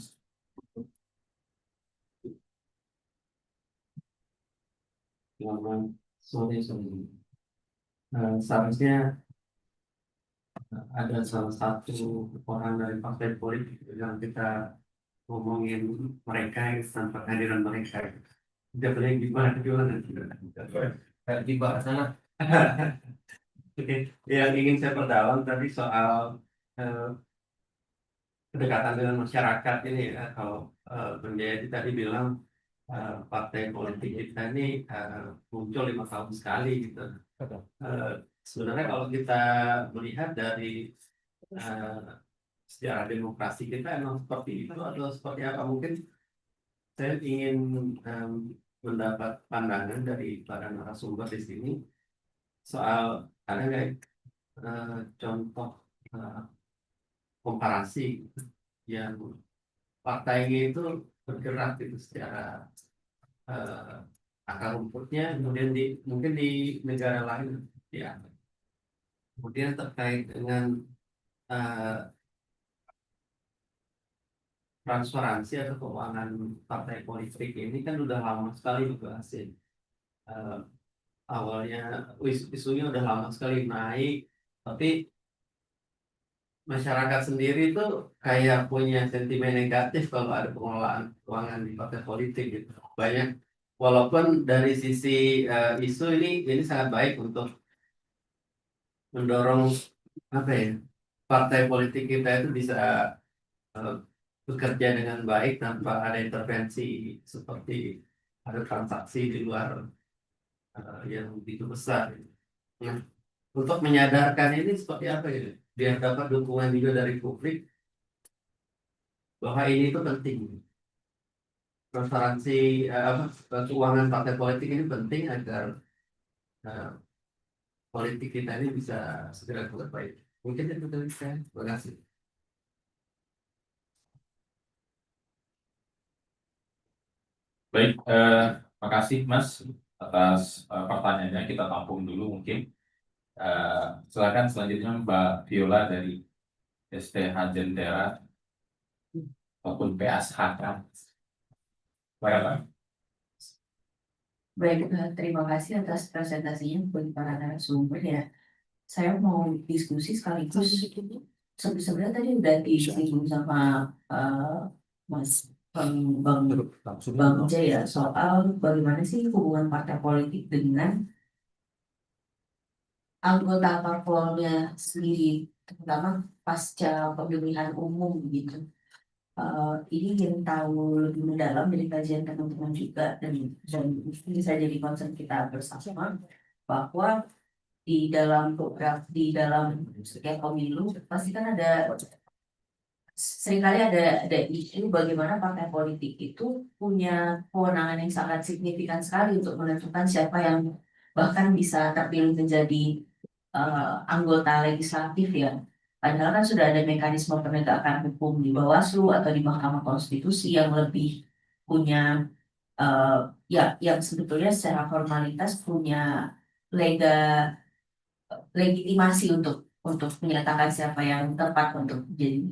Sore. Seharusnya ada salah satu orang dari partai politik yang kita ngomongin mereka tanpa kehadiran mereka. Tidak boleh gimana Di bawah sana. Oke, yang ingin saya perdalam tadi soal kedekatan dengan masyarakat ini ya. Kalau Bang Jayadi tadi bilang partai politik kita ini muncul 5 tahun sekali gitu. Sebenarnya kalau kita melihat dari sejarah demokrasi kita emang seperti itu atau seperti apa, mungkin saya ingin mendapat pandangan dari para narasumber di sini soal ada nggak contoh komparasi yang partainya itu bergerak itu secara akar rumputnya, kemudian mungkin di negara lain ya. Kemudian terkait dengan transparansi atau keuangan partai politik ini kan udah lama sekali dibahas ya. Awalnya isunya udah lama sekali naik, tapi masyarakat sendiri itu kayak punya sentimen negatif kalau ada pengelolaan keuangan di partai politik gitu. Banyak, walaupun dari sisi isu ini sangat baik untuk mendorong apa ya, partai politik kita itu bisa bekerja dengan baik tanpa ada intervensi seperti ada transaksi di luar yang begitu besar. Nah, untuk menyadarkan ini seperti apa ya? Biar dapat dukungan juga dari publik bahwa ini itu penting. Transparansi keuangan partai politik ini penting agar politik kita ini bisa segera berbaik. Mungkin itu dari saya. Terima kasih. Baik, makasih Mas atas pertanyaannya. Kita tampung dulu mungkin. Silakan selanjutnya Mbak Viola dari STH Jentera ataupun PSHK. Silakan. Baik, terima kasih atas presentasinya buat para narasumber ya. Saya mau diskusi sekaligus. Sebenarnya tadi udah disinggung sama Mas Bang Jay ya soal bagaimana sih hubungan partai politik dengan anggota parpolnya sendiri, terutama pasca pemilihan umum gitu. ini ingin tahu lebih mendalam dari kajian teman-teman juga dan bisa jadi concern kita bersama bahwa di dalam setiap pemilu pasti kan seringkali ada isu bagaimana partai politik itu punya kewenangan yang sangat signifikan sekali untuk menentukan siapa yang bahkan bisa terpilih menjadi anggota legislatif ya. Padahal kan sudah ada mekanisme penegakan hukum di Bawaslu atau di Mahkamah Konstitusi yang lebih punya ya yang sebetulnya secara formalitas punya lega legitimasi untuk menyatakan siapa yang tepat untuk jadi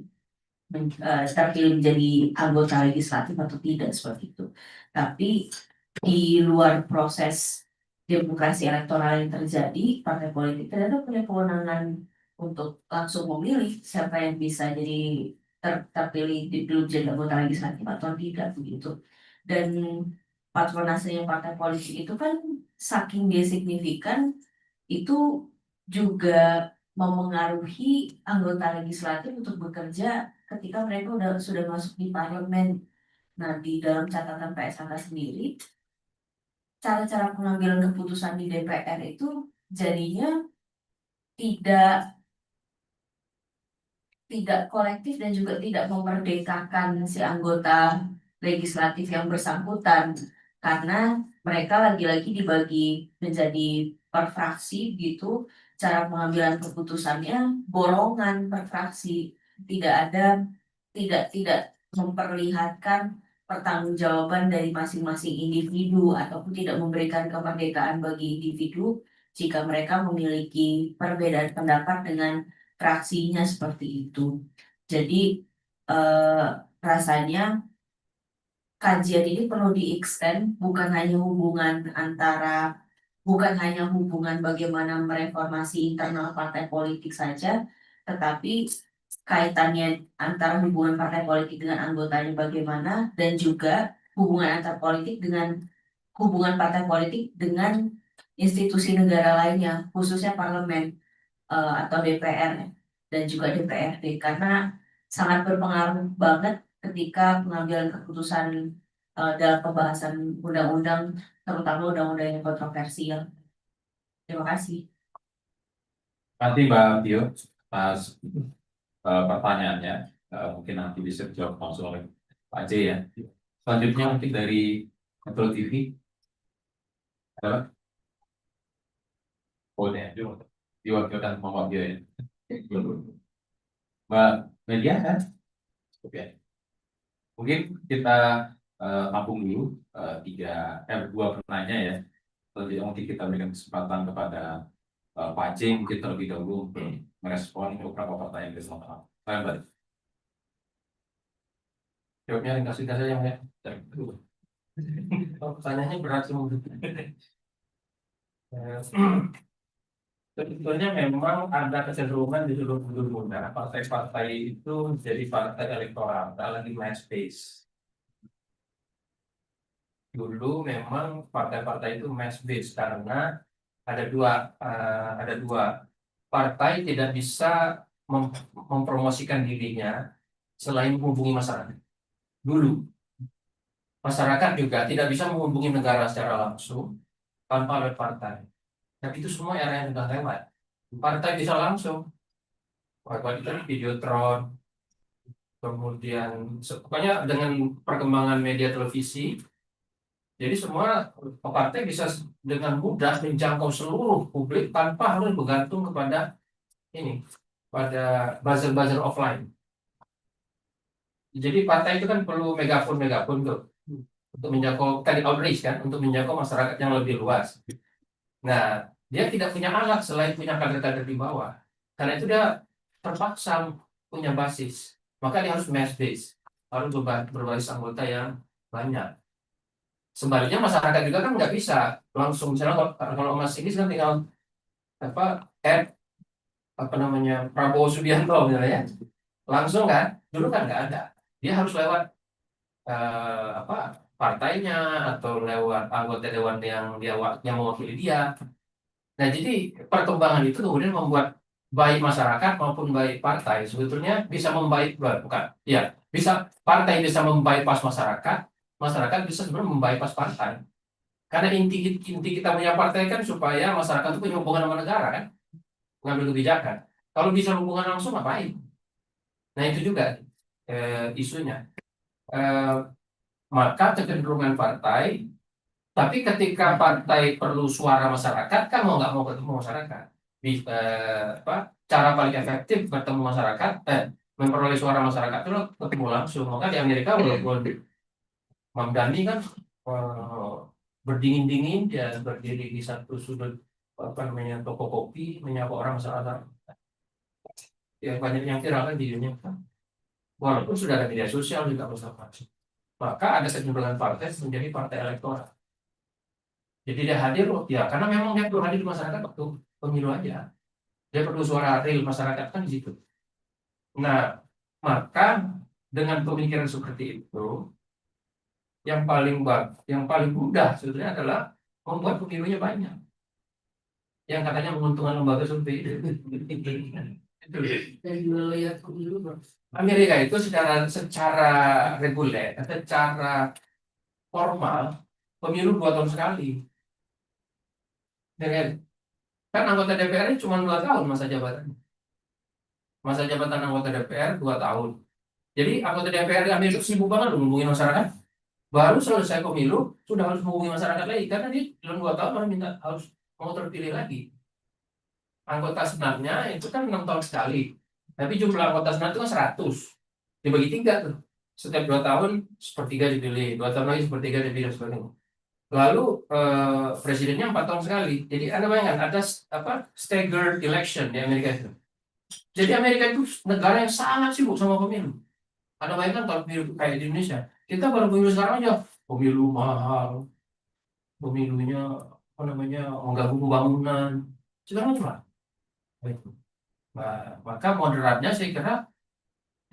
terpilih menjadi anggota legislatif atau tidak seperti itu. Tapi di luar proses demokrasi elektoral yang terjadi, partai politik ternyata punya kewenangan untuk langsung memilih siapa yang bisa jadi terpilih dulu jadi anggota legislatif atau tidak begitu. Dan patronase partai politik itu kan saking dia signifikan itu juga memengaruhi anggota legislatif untuk bekerja ketika mereka sudah masuk di parlemen. Nah, di dalam catatan PSHK sendiri, cara-cara pengambilan keputusan di DPR itu jadinya tidak tidak kolektif dan juga tidak memerdekakan si anggota legislatif yang bersangkutan karena mereka lagi-lagi dibagi menjadi per fraksi gitu, cara pengambilan keputusannya borongan per fraksi, tidak ada tidak memperlihatkan pertanggungjawaban dari masing-masing individu ataupun tidak memberikan kemerdekaan bagi individu jika mereka memiliki perbedaan pendapat dengan fraksinya seperti itu. Jadi eh, rasanya kajian ini perlu di-extend bukan hanya hubungan bagaimana mereformasi internal partai politik saja, tetapi kaitannya antara hubungan partai politik dengan anggotanya bagaimana dan juga hubungan partai politik dengan institusi negara lainnya, khususnya parlemen atau DPR dan juga DPRD karena sangat berpengaruh banget ketika pengambilan keputusan dalam pembahasan undang-undang terutama undang-undang yang kontroversial. Terima kasih. Nanti Mbak Tio, pas pertanyaannya, mungkin nanti bisa dijawab langsung oleh Pak J ya. Selanjutnya mungkin dari Metro TV. Ada? Oh, ya, diwakilkan sama Mbak Tio ya. Mbak Media kan? Oke. Mungkin kita tampung dulu dua penanya ya. Selanjutnya mungkin kita berikan kesempatan kepada Pak J mungkin terlebih dahulu untuk merespon beberapa pertanyaan dari teman-teman. Saya Mbak. Jawabnya ringkas-ringkas saja ya. Pertanyaannya berat semua. Sebetulnya memang ada kecenderungan di seluruh dunia partai-partai itu menjadi partai elektoral, lagi main space. Dulu memang partai-partai itu mass based karena ada dua partai tidak bisa mempromosikan dirinya selain menghubungi masyarakat. Dulu masyarakat juga tidak bisa menghubungi negara secara langsung tanpa oleh partai. Tapi itu semua era yang sudah lewat. Partai bisa langsung. Waktu itu Videotron, kemudian pokoknya dengan perkembangan media televisi, jadi semua partai bisa dengan mudah menjangkau seluruh publik tanpa harus bergantung pada buzzer-buzzer offline. Jadi partai itu kan perlu megafon tuh untuk menjangkau tadi outreach kan, untuk menjangkau masyarakat yang lebih luas. Nah, dia tidak punya alat selain punya kader-kader di bawah. Karena itu dia terpaksa punya basis. Maka dia harus mass base, harus berbasis anggota yang banyak. Sebaliknya masyarakat juga kan nggak bisa langsung, misalnya kalau Mas ini kan tinggal Prabowo Subianto misalnya, langsung kan, dulu kan nggak ada. Dia harus lewat partainya atau lewat anggota dewan yang mewakili dia. Nah, jadi perkembangan itu kemudian membuat baik masyarakat maupun baik partai sebetulnya bisa membaik, partai bisa membypass masyarakat, masyarakat bisa sebenarnya membypass partai. Karena inti kita punya partai kan supaya masyarakat itu punya hubungan sama negara kan, mengambil kebijakan. Kalau bisa hubungan langsung ngapain? Nah itu juga isunya. Eh, maka kecenderungan partai, tapi ketika partai perlu suara masyarakat, kan mau nggak mau ketemu masyarakat. Cara paling efektif bertemu masyarakat, memperoleh suara masyarakat itu ketemu langsung. Maka di Amerika walaupun Mamdani kan berdingin-dingin, dia berdiri di satu sudut toko kopi, menyapa orang masyarakat. Ya banyak yang viral kan videonya. Walaupun sudah ada media sosial juga bersama. Maka ada kecenderungan partai menjadi partai elektoral. Jadi dia hadir, ya karena memang dia perlu hadir di masyarakat waktu pemilu aja. Dia perlu suara real masyarakat kan di situ. Nah, maka dengan pemikiran seperti itu, yang paling mudah sebetulnya adalah membuat pemilunya banyak. Yang katanya menguntungkan lembaga survei itu. Dan juga lihat pemilu Amerika itu secara reguler, secara formal pemilu 2 tahun sekali. Kan anggota DPR ini cuma 2 tahun masa jabatan. Masa jabatan anggota DPR 2 tahun. Jadi anggota DPR di Amerika sibuk banget loh ngomongin masyarakat. Baru selesai pemilu sudah harus menghubungi masyarakat lagi karena dia dalam 2 tahun harus mau terpilih lagi. Anggota senatnya itu kan 6 tahun sekali. Tapi jumlah anggota senat itu kan 100. Dibagi 3 tuh. Setiap 2 tahun sepertiga dipilih, 2 tahun lagi sepertiga dipilih sebagainya. Lalu presidennya 4 tahun sekali. Jadi Anda bayangkan ada staggered election di Amerika itu. Jadi Amerika itu negara yang sangat sibuk sama pemilu. Anda bayangkan kalau pemilu kayak di Indonesia, kita baru pemilu sekarang aja, pemilu mahal, pemilunya mengganggu pembangunan, segala macam. Maka moderatnya saya kira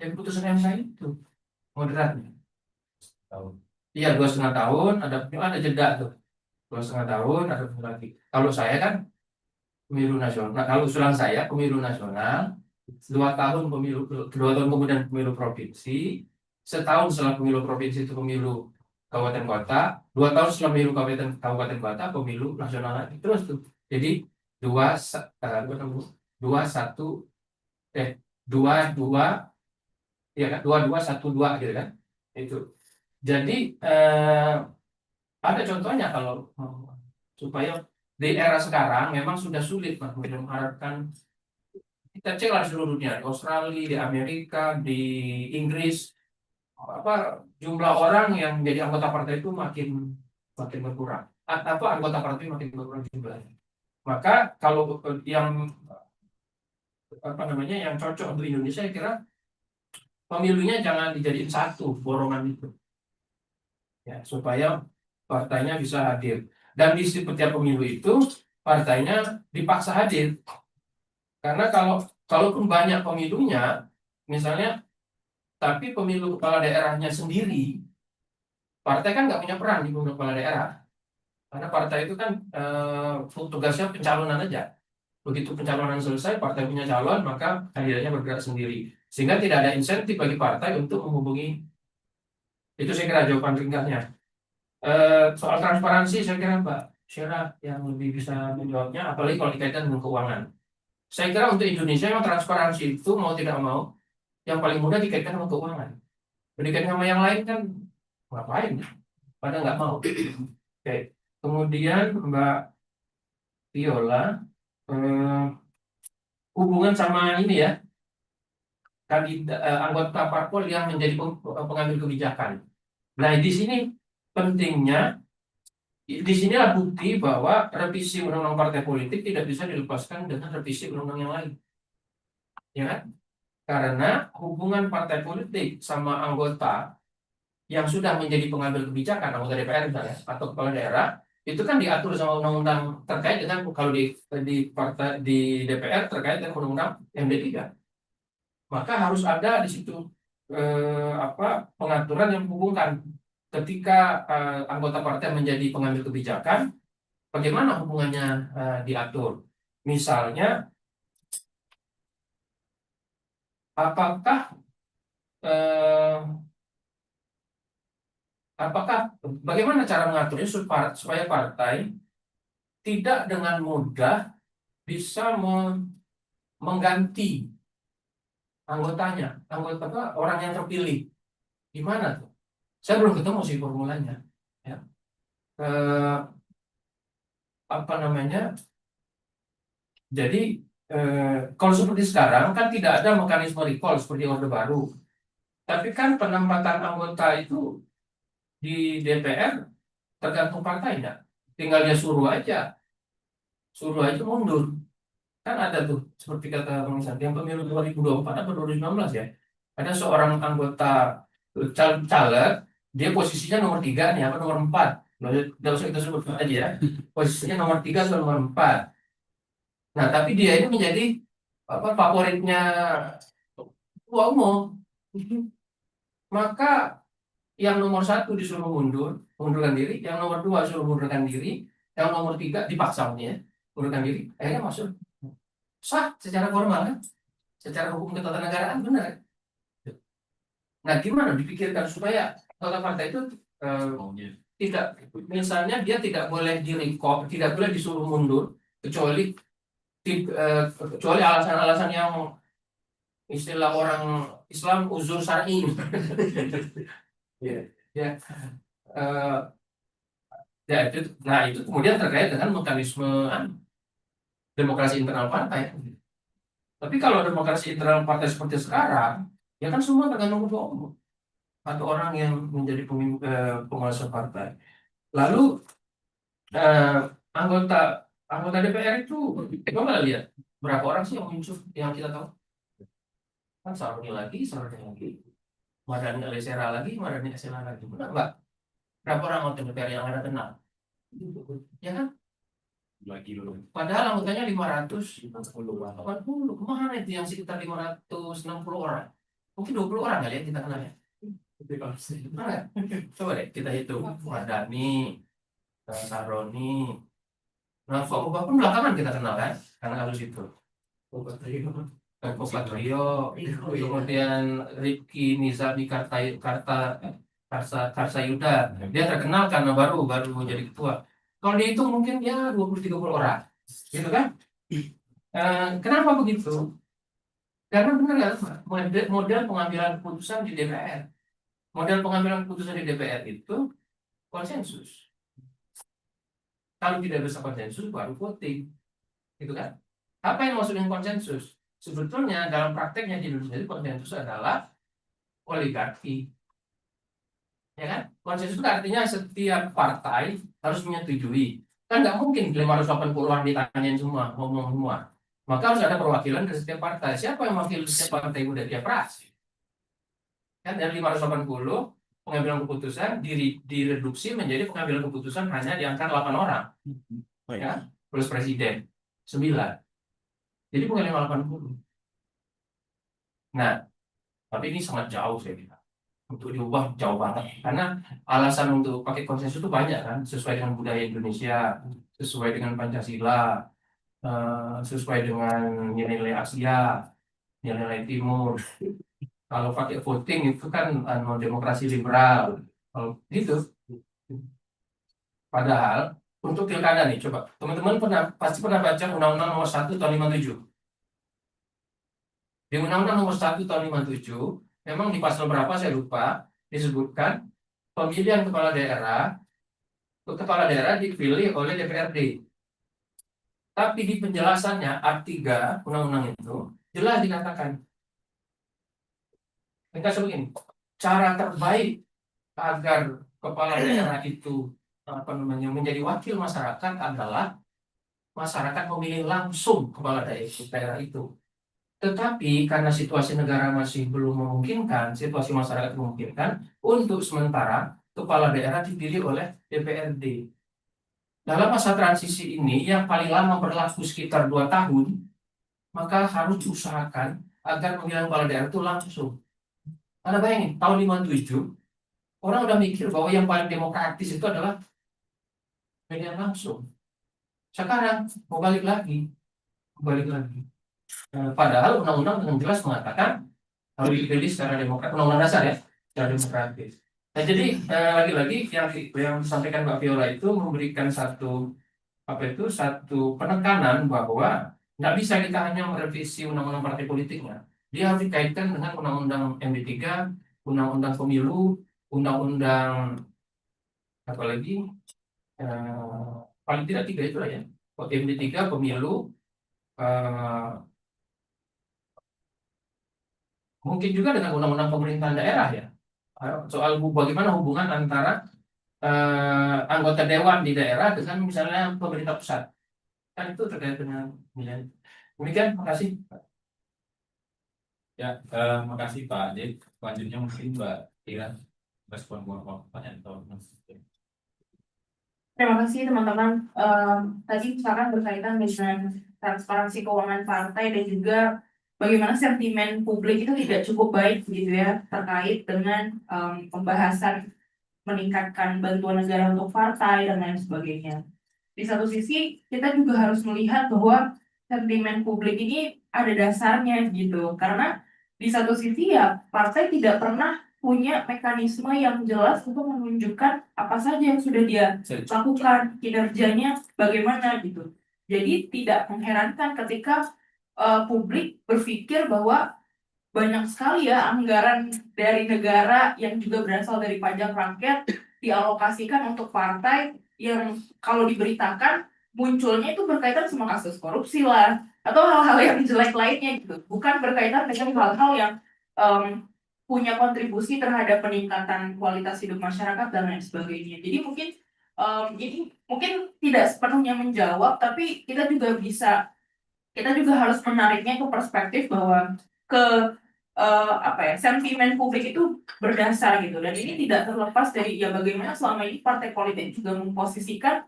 yang putusan MK itu moderatnya. Iya 2,5 tahun, ada jeda tuh 2,5 tahun, ada pemilu lagi. Kalau saya kan pemilu nasional, kalau usulan saya pemilu nasional 2 tahun pemilu, 2 tahun kemudian pemilu provinsi, setahun setelah pemilu provinsi itu pemilu kabupaten kota, 2 tahun setelah pemilu kabupaten kota pemilu nasional lagi terus tuh. Jadi dua satu dua ya kan 2-2-1-2 gitu kan itu. Jadi ada contohnya kalau supaya di era sekarang memang sudah sulit Mas mengharapkan. Kita cek lah seluruh dunia, di Australia, di Amerika, di Inggris, jumlah orang yang menjadi anggota partai itu makin berkurang. Anggota partai makin berkurang jumlahnya. Maka kalau yang yang cocok untuk Indonesia, saya kira pemilunya jangan dijadiin satu borongan itu, ya supaya partainya bisa hadir. Dan di setiap pemilu itu partainya dipaksa hadir. Karena kalaupun banyak pemilunya, misalnya, tapi pemilu kepala daerahnya sendiri, partai kan nggak punya peran di pemilu kepala daerah. Karena partai itu kan tugasnya pencalonan aja. Begitu pencalonan selesai, partai punya calon, maka kandidatnya bergerak sendiri. Sehingga tidak ada insentif bagi partai untuk menghubungi. Itu saya kira jawaban ringkasnya. Soal transparansi, saya kira Mbak Syera yang lebih bisa menjawabnya, apalagi kalau dikaitkan dengan keuangan. Saya kira untuk Indonesia yang transparansi itu mau tidak mau yang paling mudah dikaitkan sama keuangan. Dikaitkan sama yang lain kan ngapain? Pada nggak mau. Oke. Kemudian Mbak Viola hubungan sama ini ya kandidat anggota parpol yang menjadi pengambil kebijakan. Nah di sini pentingnya. Di sinilah bukti bahwa revisi undang-undang partai politik tidak bisa dilepaskan dengan revisi undang-undang yang lain. Ya kan? Karena hubungan partai politik sama anggota yang sudah menjadi pengambil kebijakan, anggota DPR misalnya, atau kepala daerah, itu kan diatur sama undang-undang terkait dengan kalau di DPR terkait dengan undang-undang MD3. Maka harus ada di situ pengaturan yang menghubungkan ketika anggota partai menjadi pengambil kebijakan, bagaimana hubungannya diatur. Misalnya, apakah apakah bagaimana cara mengaturnya supaya partai tidak dengan mudah bisa mengganti anggota orang yang terpilih. Gimana tuh? Saya belum ketemu sih formulanya. Ya. Eh, apa namanya? Jadi kalau seperti sekarang kan tidak ada mekanisme recall seperti Orde Baru. Tapi kan penempatan anggota itu di DPR tergantung partainya. Tinggal dia suruh aja mundur. Kan ada tuh seperti kata Bang Santi yang pemilu 2024 atau 2019 ya. Ada seorang anggota caleg, dia posisinya nomor 3 nih, apa nomor 4. Nggak usah kita sebut aja ya. Posisinya nomor 3 atau nomor 4. Nah, tapi dia ini menjadi favoritnya ketua umum. Maka yang nomor 1 disuruh mundurkan diri, yang nomor 2 suruh mundurkan diri, yang nomor 3 dipaksa ya, mundurkan diri, akhirnya masuk. Sah secara formal kan, secara hukum ketatanegaraan benar. Nah, gimana dipikirkan supaya anggota partai itu tidak, misalnya dia tidak boleh direcall, tidak boleh disuruh mundur kecuali alasan-alasan yang istilah orang Islam uzur syar'i. Ya, ya. Ya, itu kemudian terkait dengan mekanisme demokrasi internal partai. Tapi kalau demokrasi internal partai seperti sekarang, ya kan semua tergantung ketua umum atau orang yang menjadi penguasa partai. Lalu anggota DPR itu, coba lihat berapa orang sih yang muncul yang kita tahu? Kan Saroni lagi, Mardhani Alisera lagi, Mardhani Alisera lagi, benar nggak? Berapa orang anggota DPR yang ada kenal? Ya kan? Lagi loh. Padahal anggotanya 580. Kemana itu yang sekitar 560 orang? Mungkin 20 orang kali ya kita kenal ya. Mana? Coba deh kita hitung. Mardhani, Saroni. Nah, Pak pun belakangan kita kenal kan? Karena harus itu. Kopatrio, kemudian Rifki Nizami Karsayuda. Dia terkenal karena baru menjadi ketua. Kalau dihitung mungkin ya 20-30 orang, gitu kan? Kenapa begitu? Karena benar ya, model pengambilan keputusan di DPR. Model pengambilan keputusan di DPR itu konsensus. Kalau tidak bisa konsensus, baru voting, gitu kan? Apa yang maksudnya konsensus? Sebetulnya dalam prakteknya di Indonesia itu konsensus adalah oligarki. Ya kan? Konsensus itu artinya setiap partai harus menyetujui. Kan nggak mungkin 580 orang ditanyain semua, ngomong semua. Maka harus ada perwakilan ke setiap partai. Siapa yang mewakili setiap partai udah dia pras. Kan dari 580 pengambilan keputusan direduksi menjadi pengambilan keputusan hanya di angka 8 orang. Ya, plus presiden 9. Jadi bukan 580. Nah, tapi ini sangat jauh saya kira. Untuk diubah jauh banget karena alasan untuk pakai konsensus itu banyak kan, sesuai dengan budaya Indonesia, sesuai dengan Pancasila, sesuai dengan nilai-nilai Asia, nilai-nilai Timur. Kalau pakai voting itu kan demokrasi liberal, kalau gitu. Padahal untuk pilkada nih, coba teman-teman pasti pernah baca Undang-Undang Nomor 1 Tahun 57. Di Undang-Undang Nomor 1 Tahun 57 memang di pasal berapa saya lupa, disebutkan pemilihan kepala daerah dipilih oleh DPRD. Tapi di penjelasannya art 3 undang-undang itu jelas dikatakan, mereka sebut ini, cara terbaik agar kepala daerah itu menjadi wakil masyarakat adalah masyarakat memilih langsung kepala daerah itu. Tetapi karena situasi negara masih belum memungkinkan, situasi masyarakat memungkinkan, untuk sementara kepala daerah dipilih oleh DPRD. Dalam masa transisi ini yang paling lama berlaku sekitar 2 tahun, maka harus diusahakan agar pemilihan kepala daerah itu langsung. Anda bayangin, tahun 57, orang udah mikir bahwa yang paling demokratis itu adalah pemilihan langsung. Sekarang mau balik lagi. Padahal undang-undang dengan jelas mengatakan harus dipilih secara demokratis, undang-undang dasar ya, secara demokratis. Nah, jadi lagi-lagi yang disampaikan Mbak Viola itu memberikan satu penekanan bahwa nggak bisa kita hanya merevisi undang-undang partai politiknya. Dia harus dikaitkan dengan undang-undang MD3, undang-undang pemilu, undang-undang apalagi paling tidak tiga itu lah ya. MD3, pemilu, eh, mungkin juga dengan undang-undang pemerintahan daerah ya. Soal bagaimana hubungan antara anggota dewan di daerah dengan misalnya pemerintah pusat. Kan itu terkait dengan nilai. Demikian, makasih. Ya, makasih Pak. Jadi selanjutnya mungkin Mbak Ira respon pertanyaan atau Terima kasih teman-teman. Tadi misalkan berkaitan dengan transparansi keuangan partai dan juga bagaimana sentimen publik itu tidak cukup baik gitu ya terkait dengan pembahasan meningkatkan bantuan negara untuk partai dan lain sebagainya. Di satu sisi kita juga harus melihat bahwa sentimen publik ini ada dasarnya gitu, karena di satu sisi ya partai tidak pernah punya mekanisme yang jelas untuk menunjukkan apa saja yang sudah dia lakukan, kinerjanya bagaimana gitu. Jadi tidak mengherankan ketika publik berpikir bahwa banyak sekali ya anggaran dari negara yang juga berasal dari pajak rakyat dialokasikan untuk partai yang kalau diberitakan munculnya itu berkaitan sama kasus korupsi lah atau hal-hal yang jelek lainnya gitu, bukan berkaitan dengan hal-hal yang punya kontribusi terhadap peningkatan kualitas hidup masyarakat dan lain sebagainya. Jadi mungkin ini mungkin tidak sepenuhnya menjawab, tapi kita juga harus menariknya ke perspektif bahwa sentimen publik itu berdasar gitu, dan ini tidak terlepas dari ya bagaimana selama ini partai politik juga memposisikan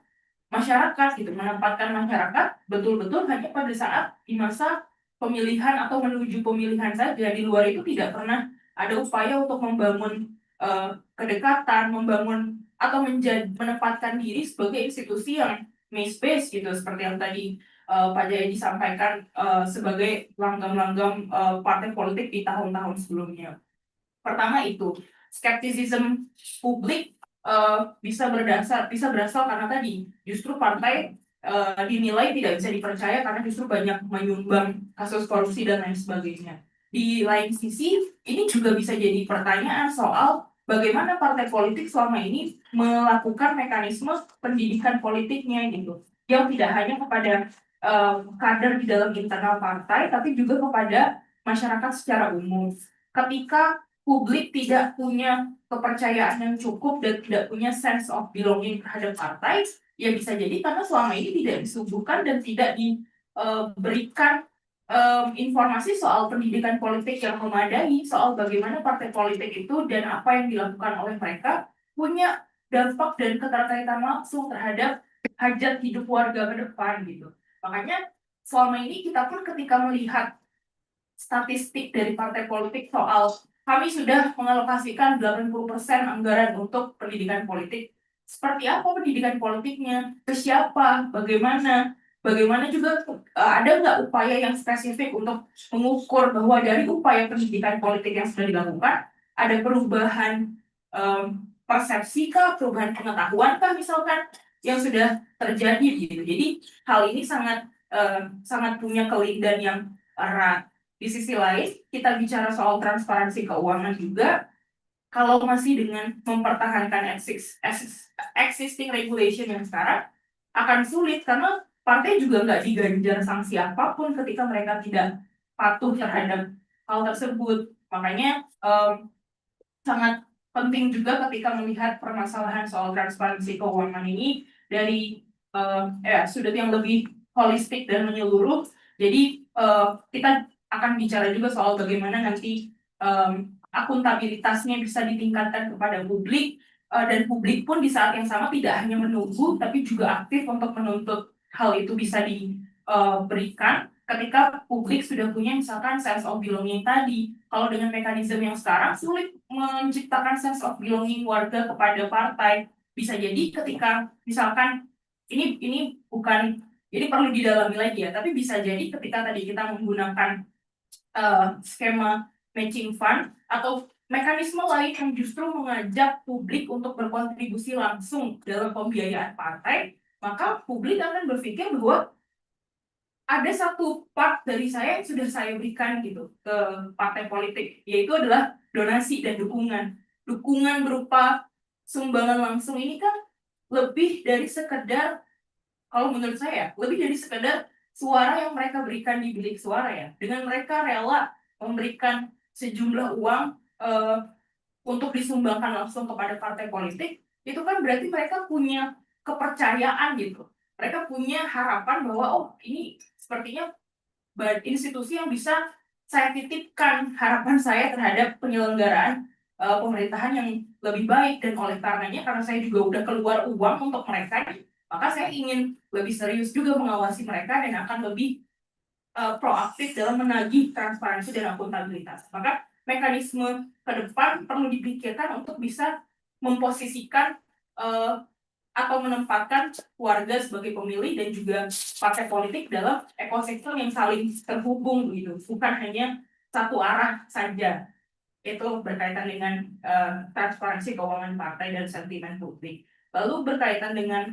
masyarakat gitu, menempatkan masyarakat betul-betul hanya pada saat di masa pemilihan atau menuju pemilihan saja. Di luar itu tidak pernah ada upaya untuk membangun kedekatan, membangun atau menempatkan diri sebagai institusi yang base gitu, seperti yang tadi Pak Jaya disampaikan sebagai langgam-langgam partai politik di tahun-tahun sebelumnya. Pertama itu, skeptisisme publik bisa berasal karena tadi justru partai dinilai tidak bisa dipercaya karena justru banyak menyumbang kasus korupsi dan lain sebagainya. Di lain sisi, ini juga bisa jadi pertanyaan soal bagaimana partai politik selama ini melakukan mekanisme pendidikan politiknya gitu, yang tidak hanya kepada kader di dalam internal partai, tapi juga kepada masyarakat secara umum. Ketika publik tidak punya kepercayaan yang cukup dan tidak punya sense of belonging terhadap partai, ya bisa jadi karena selama ini tidak disuguhkan dan tidak diberikan informasi soal pendidikan politik yang memadai, soal bagaimana partai politik itu dan apa yang dilakukan oleh mereka punya dampak dan keterkaitan langsung terhadap hajat hidup warga ke depan gitu. Makanya selama ini kita pun ketika melihat statistik dari partai politik soal kami sudah mengalokasikan 80% anggaran untuk pendidikan politik. Seperti apa pendidikan politiknya? Ke siapa? Bagaimana juga ada nggak upaya yang spesifik untuk mengukur bahwa dari upaya pendidikan politik yang sudah dilakukan ada perubahan persepsi kah, perubahan pengetahuan kah misalkan yang sudah terjadi gitu. Jadi hal ini sangat punya kelindan yang erat. Di sisi lain, kita bicara soal transparansi keuangan juga, kalau masih dengan mempertahankan existing regulation yang sekarang, akan sulit karena partai juga nggak diganjar sanksi apapun ketika mereka tidak patuh terhadap hal tersebut. Makanya sangat penting juga ketika melihat permasalahan soal transparansi keuangan ini dari sudut yang lebih holistik dan menyeluruh. Jadi kita akan bicara juga soal bagaimana nanti akuntabilitasnya bisa ditingkatkan kepada publik, dan publik pun di saat yang sama tidak hanya menunggu tapi juga aktif untuk menuntut hal itu bisa diberikan ketika publik sudah punya misalkan sense of belonging tadi. Kalau dengan mekanisme yang sekarang sulit menciptakan sense of belonging warga kepada partai. Bisa jadi ketika misalkan ini bukan, ini perlu didalami lagi ya, tapi bisa jadi ketika tadi kita menggunakan skema matching fund atau mekanisme lain yang justru mengajak publik untuk berkontribusi langsung dalam pembiayaan partai, maka publik akan berpikir bahwa ada satu part dari saya yang sudah saya berikan gitu ke partai politik, yaitu adalah donasi dan dukungan. Dukungan berupa sumbangan langsung ini kan lebih dari sekedar, kalau menurut saya, lebih dari sekedar suara yang mereka berikan di bilik suara ya. Dengan mereka rela memberikan sejumlah uang untuk disumbangkan langsung kepada partai politik, itu kan berarti mereka punya kepercayaan gitu. Mereka punya harapan bahwa oh ini sepertinya institusi yang bisa saya titipkan harapan saya terhadap penyelenggaraan pemerintahan yang lebih baik, dan oleh karenanya karena saya juga udah keluar uang untuk mereka, maka saya ingin lebih serius juga mengawasi mereka dan akan lebih proaktif dalam menagih transparansi dan akuntabilitas. Maka mekanisme ke depan perlu dipikirkan untuk bisa memposisikan atau menempatkan warga sebagai pemilih dan juga partai politik dalam ekosistem yang saling terhubung gitu, bukan hanya satu arah saja. Itu berkaitan dengan transparansi keuangan partai dan sentimen publik. Lalu berkaitan dengan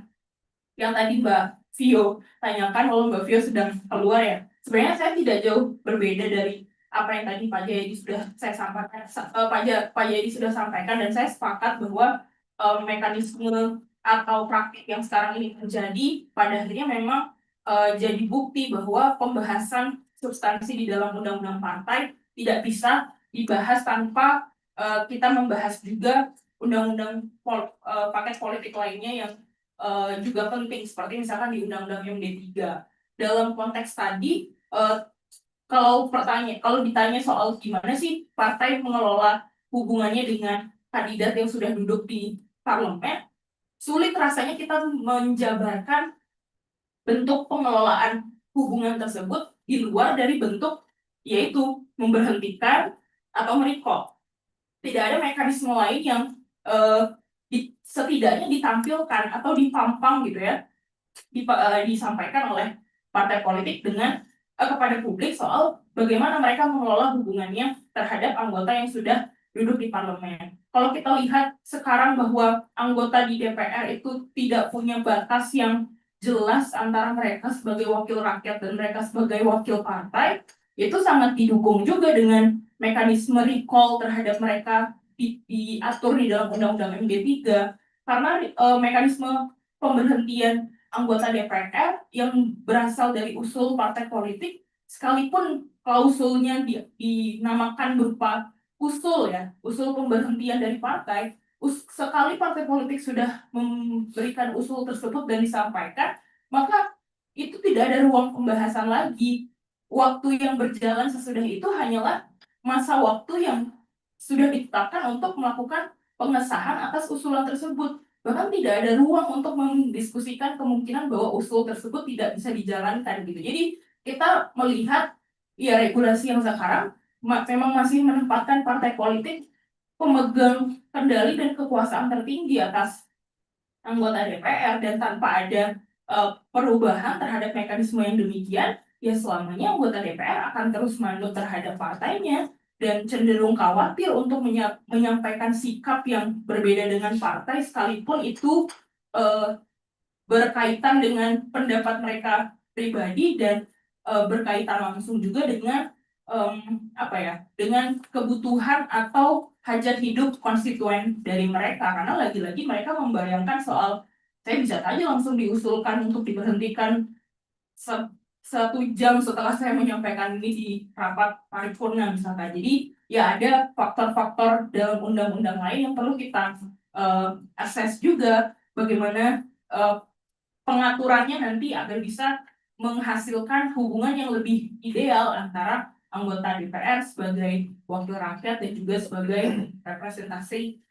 yang tadi Mbak Vio tanyakan, kalau Mbak Vio sedang keluar ya, sebenarnya saya tidak jauh berbeda dari apa yang tadi Pak Jayadi sudah saya sampaikan, Pak Jayadi sudah sampaikan, dan saya sepakat bahwa mekanisme atau praktik yang sekarang ini terjadi pada akhirnya memang jadi bukti bahwa pembahasan substansi di dalam undang-undang partai tidak bisa dibahas tanpa kita membahas juga undang-undang paket politik lainnya yang juga penting, seperti misalkan di Undang-Undang MD3. Dalam konteks tadi, kalau ditanya soal gimana sih partai mengelola hubungannya dengan kandidat yang sudah duduk di parlemen, sulit rasanya kita menjabarkan bentuk pengelolaan hubungan tersebut di luar dari bentuk yaitu memberhentikan atau merecall. Tidak ada mekanisme lain yang setidaknya ditampilkan atau dipampang gitu ya, disampaikan oleh partai politik dengan kepada publik soal bagaimana mereka mengelola hubungannya terhadap anggota yang sudah duduk di parlemen. Kalau kita lihat sekarang bahwa anggota di DPR itu tidak punya batas yang jelas antara mereka sebagai wakil rakyat dan mereka sebagai wakil partai, itu sangat didukung juga dengan mekanisme recall terhadap mereka diatur di dalam Undang-Undang MD3, karena mekanisme pemberhentian anggota DPR yang berasal dari usul partai politik, sekalipun klausulnya dinamakan berupa usul ya, usul pemberhentian dari partai, sekali partai politik sudah memberikan usul tersebut dan disampaikan, maka itu tidak ada ruang pembahasan lagi. Waktu yang berjalan sesudah itu hanyalah masa waktu yang sudah ditetapkan untuk melakukan pengesahan atas usulan tersebut. Bahkan tidak ada ruang untuk mendiskusikan kemungkinan bahwa usul tersebut tidak bisa dijalankan gitu. Jadi kita melihat ya regulasi yang sekarang memang masih menempatkan partai politik pemegang kendali dan kekuasaan tertinggi atas anggota DPR, dan tanpa ada perubahan terhadap mekanisme yang demikian, ya selamanya anggota DPR akan terus manut terhadap partainya dan cenderung khawatir untuk menyampaikan sikap yang berbeda dengan partai, sekalipun itu berkaitan dengan pendapat mereka pribadi dan berkaitan langsung juga dengan dengan kebutuhan atau hajat hidup konstituen dari mereka, karena lagi-lagi mereka membayangkan soal saya bisa saja langsung diusulkan untuk diberhentikan 1 jam setelah saya menyampaikan ini di rapat paripurna misalkan. Jadi ya ada faktor-faktor dalam undang-undang lain yang perlu kita akses juga, bagaimana pengaturannya nanti agar bisa menghasilkan hubungan yang lebih ideal antara anggota DPR sebagai wakil rakyat dan juga sebagai representasi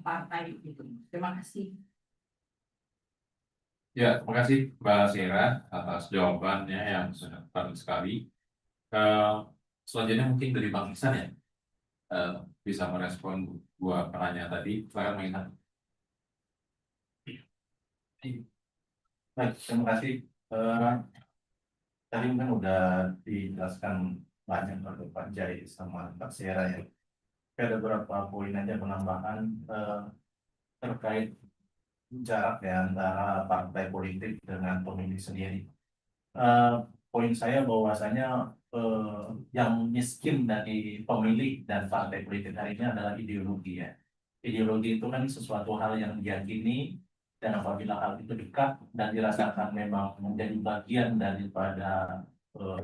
partai gitu. Terima kasih. Ya, terima kasih Mbak Sera atas jawabannya yang sangat bagus sekali. Selanjutnya mungkin dari Bang Ihsan ya, bisa merespon dua penanya tadi. Silakan Bang Ihsan. Baik, terima kasih. Tadi mungkin udah dijelaskan banyak oleh Pak Jai sama Pak Sera ya. ada beberapa poin aja penambahan terkait jarak ya antara partai politik dengan pemilih sendiri. Eh, Poin saya bahwasanya yang miskin dari pemilih dan partai politik hari ini adalah ideologi ya. Ideologi itu kan sesuatu hal yang diyakini dan apabila hal itu dekat dan dirasakan memang menjadi bagian daripada eh,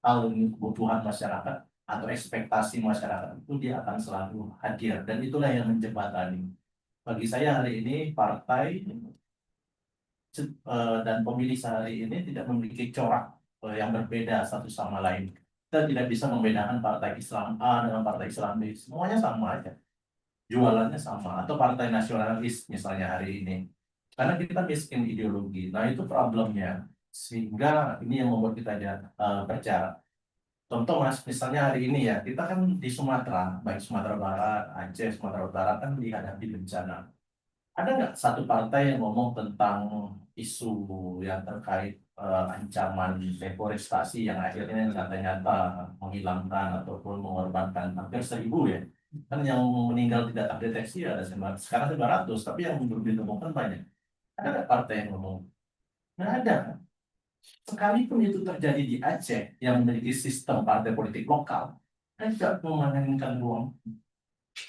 hal kebutuhan masyarakat atau ekspektasi masyarakat itu dia akan selalu hadir dan itulah yang menjembatani. Bagi saya hari ini partai dan pemilih sehari ini tidak memiliki corak yang berbeda satu sama lain. Kita tidak bisa membedakan partai Islam A dengan partai Islam B. Semuanya sama aja. Jualannya sama. Atau partai nasionalis misalnya hari ini. Karena kita miskin ideologi. Nah itu problemnya. Sehingga ini yang membuat kita berjarak. Contoh mas, misalnya hari ini ya, kita kan di Sumatera, baik Sumatera Barat, Aceh, Sumatera Utara kan dihadapi bencana. Ada nggak satu partai yang ngomong tentang isu yang terkait ancaman deforestasi yang akhirnya nyata-nyata menghilangkan ataupun mengorbankan hampir 1.000 ya? Kan yang meninggal tidak terdeteksi ada sekarang 900, tapi yang belum ditemukan banyak. Ada nggak partai yang ngomong? Nggak ada. Sekalipun itu terjadi di Aceh yang memiliki sistem partai politik lokal, kan tidak memainkan ruang.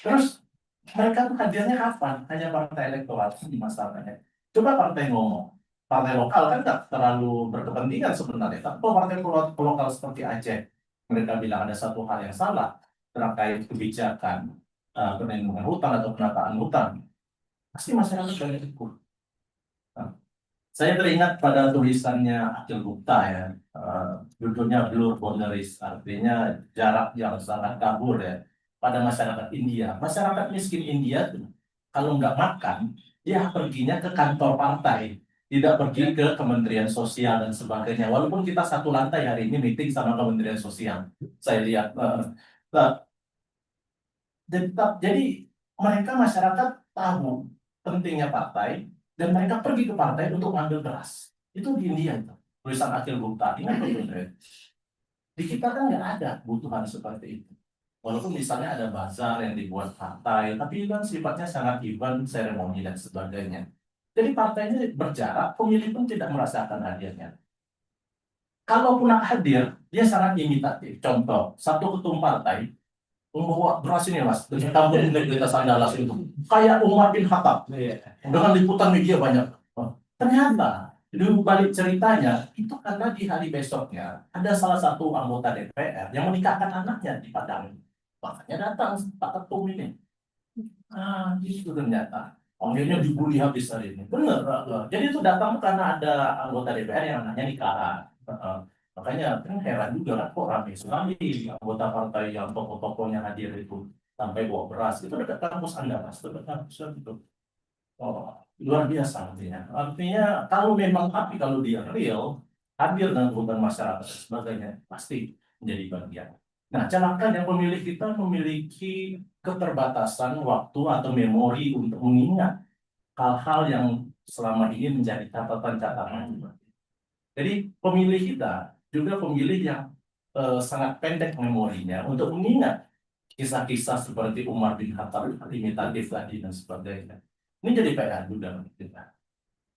Terus mereka tuh hadirnya kapan? Hanya partai elektoral di masalahnya. Coba partai ngomong. Partai lokal kan nggak terlalu berkepentingan sebenarnya. Tapi kalau partai lokal seperti Aceh, mereka bilang ada satu hal yang salah terkait kebijakan perlindungan hutan atau penataan hutan. Pasti masyarakat banyak ikut. Nah, saya teringat pada tulisannya Akil Gupta ya, judulnya Blur Boundaries, artinya jarak yang sangat kabur ya pada masyarakat India. Masyarakat miskin India tuh kalau nggak makan, dia perginya ke kantor partai, tidak pergi ke Kementerian Sosial dan sebagainya. Walaupun kita satu lantai hari ini meeting sama Kementerian Sosial, saya lihat. Jadi mereka masyarakat tahu pentingnya partai dan mereka pergi ke partai untuk mengambil beras. Itu di India itu. Tulisan Akhil Gupta. Ingat betul ya? Di kita kan nggak ada kebutuhan seperti itu. Walaupun misalnya ada bazar yang dibuat partai, tapi kan sifatnya sangat event, seremoni dan sebagainya. Jadi partainya berjarak, pemilih pun tidak merasakan hadirnya. Kalaupun hadir, dia sangat imitatif. Contoh, satu ketum partai membawa beras ini mas, dengan tampil integritas Andalas itu, kayak Umar bin Khattab, dengan liputan media banyak. Oh, ternyata di balik ceritanya itu karena di hari besoknya ada salah satu anggota DPR yang menikahkan anaknya di Padang, makanya datang Pak Ketum ini. Ah, itu ternyata. Akhirnya dibully habis hari ini. Bener. Jadi itu datang karena ada anggota DPR yang anaknya nikahan. Makanya kan heran juga kan kok ramai sekali anggota partai yang tokoh-tokohnya hadir itu sampai bawa beras. Itu dekat kampus Anda, Mas. Dekat kampus itu. Oh, luar biasa artinya. Artinya kalau memang kalau dia real, hadir dengan kebutuhan masyarakat dan sebagainya, pasti menjadi bagian. Nah, celaka yang pemilih kita memiliki keterbatasan waktu atau memori untuk mengingat hal-hal yang selama ini menjadi catatan-catatan. Jadi pemilih kita juga pemilih yang sangat pendek memorinya untuk mengingat kisah-kisah seperti Umar bin Khattab, imitatif tadi dan sebagainya. Ini jadi PR juga bagi kita.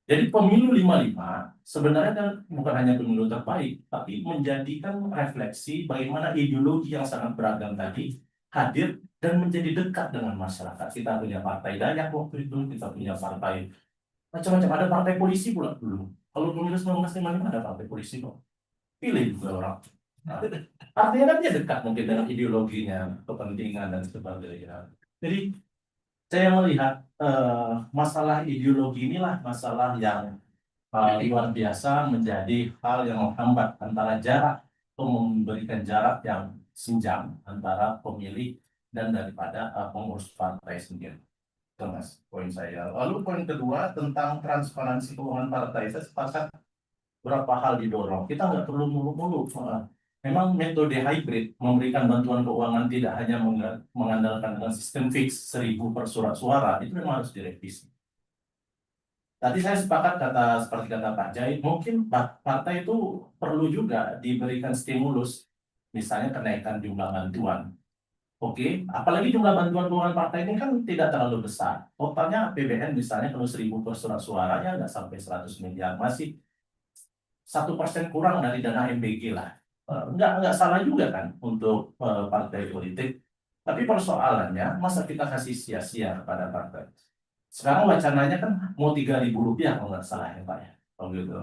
Jadi pemilu 55 sebenarnya kan bukan hanya pemilu terbaik, tapi menjadikan refleksi bagaimana ideologi yang sangat beragam tadi hadir dan menjadi dekat dengan masyarakat. Kita punya partai Dayak waktu itu, kita punya partai macam-macam. Ada partai polisi pula dulu. Kalau pemilu 1955 ada partai polisi kok. Pilih juga orang. Nah, artinya kan dia dekat mungkin dengan ideologinya, kepentingan dan sebagainya. Jadi saya melihat masalah ideologi inilah masalah yang luar biasa menjadi hal yang menghambat antara jarak atau memberikan jarak yang senjang antara pemilih dan daripada pengurus partai sendiri. Itu mas poin saya. Lalu poin kedua tentang transparansi keuangan partai. Saya sepakat berapa hal didorong. Kita nggak perlu muluk-muluk. Memang metode hybrid memberikan bantuan keuangan tidak hanya mengandalkan dengan sistem fix 1.000 per surat suara, itu memang harus direvisi. Tadi saya sepakat seperti kata Pak Jai, mungkin partai itu perlu juga diberikan stimulus, misalnya kenaikan jumlah bantuan. Oke, apalagi jumlah bantuan keuangan partai ini kan tidak terlalu besar. Totalnya APBN misalnya kalau 1.000 per surat suaranya nggak sampai 100 miliar, masih 1% kurang dari dana MBG lah. Nggak salah juga kan untuk partai politik. Tapi persoalannya, masa kita kasih sia-sia kepada partai? Sekarang wacananya kan mau 3.000 rupiah kalau nggak salah ya Pak ya. Kalau gitu.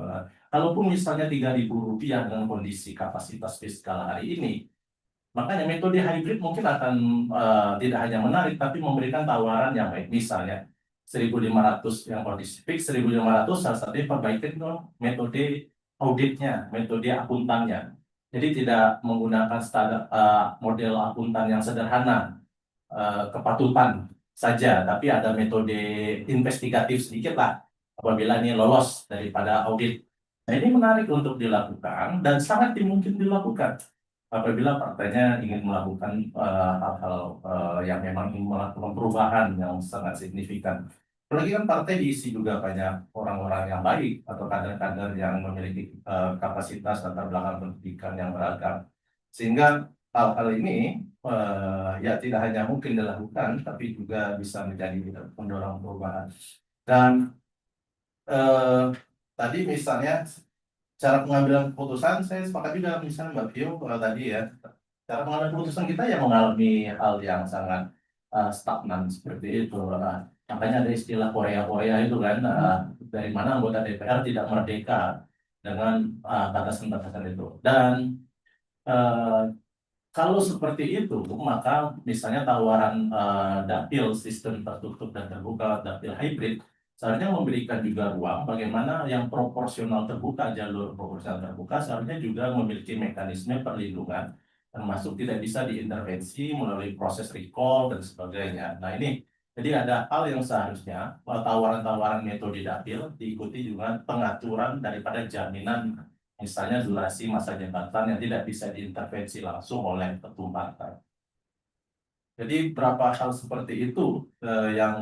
Kalaupun misalnya 3.000 rupiah dengan kondisi kapasitas fiskal hari ini, makanya metode hybrid mungkin akan tidak hanya menarik, tapi memberikan tawaran yang baik. Misalnya 1.500 yang kondisi fix, 1.500 salah satunya perbaikan dong metode auditnya, metode akuntannya. Jadi tidak menggunakan standar, model akuntan yang sederhana, kepatutan saja, tapi ada metode investigatif sedikit lah apabila ini lolos daripada audit. Nah ini menarik untuk dilakukan dan sangat dimungkin dilakukan apabila partainya ingin melakukan hal-hal yang memang ingin melakukan perubahan yang sangat signifikan. Apalagi kan partai diisi juga banyak orang-orang yang baik atau kader-kader yang memiliki kapasitas latar belakang pendidikan yang beragam. Sehingga hal-hal ini ya tidak hanya mungkin dilakukan, tapi juga bisa menjadi pendorong perubahan. Dan tadi misalnya cara pengambilan keputusan, saya sepakat juga misalnya Mbak Pio tadi ya, cara pengambilan keputusan kita yang mengalami hal yang sangat stagnan seperti itu. Makanya ada istilah Korea-Korea itu kan, dari mana anggota DPR tidak merdeka dengan batasan-batasan itu. Dan eh, kalau seperti itu, maka misalnya tawaran dapil sistem tertutup dan terbuka, dapil hybrid, seharusnya memberikan juga ruang bagaimana yang proporsional terbuka, jalur proporsional terbuka, seharusnya juga memiliki mekanisme perlindungan, termasuk tidak bisa diintervensi melalui proses recall dan sebagainya. Nah ini, jadi ada hal yang seharusnya tawaran-tawaran metode dapil diikuti juga pengaturan daripada jaminan misalnya durasi masa jabatan yang tidak bisa diintervensi langsung oleh ketum partai. Jadi berapa hal seperti itu yang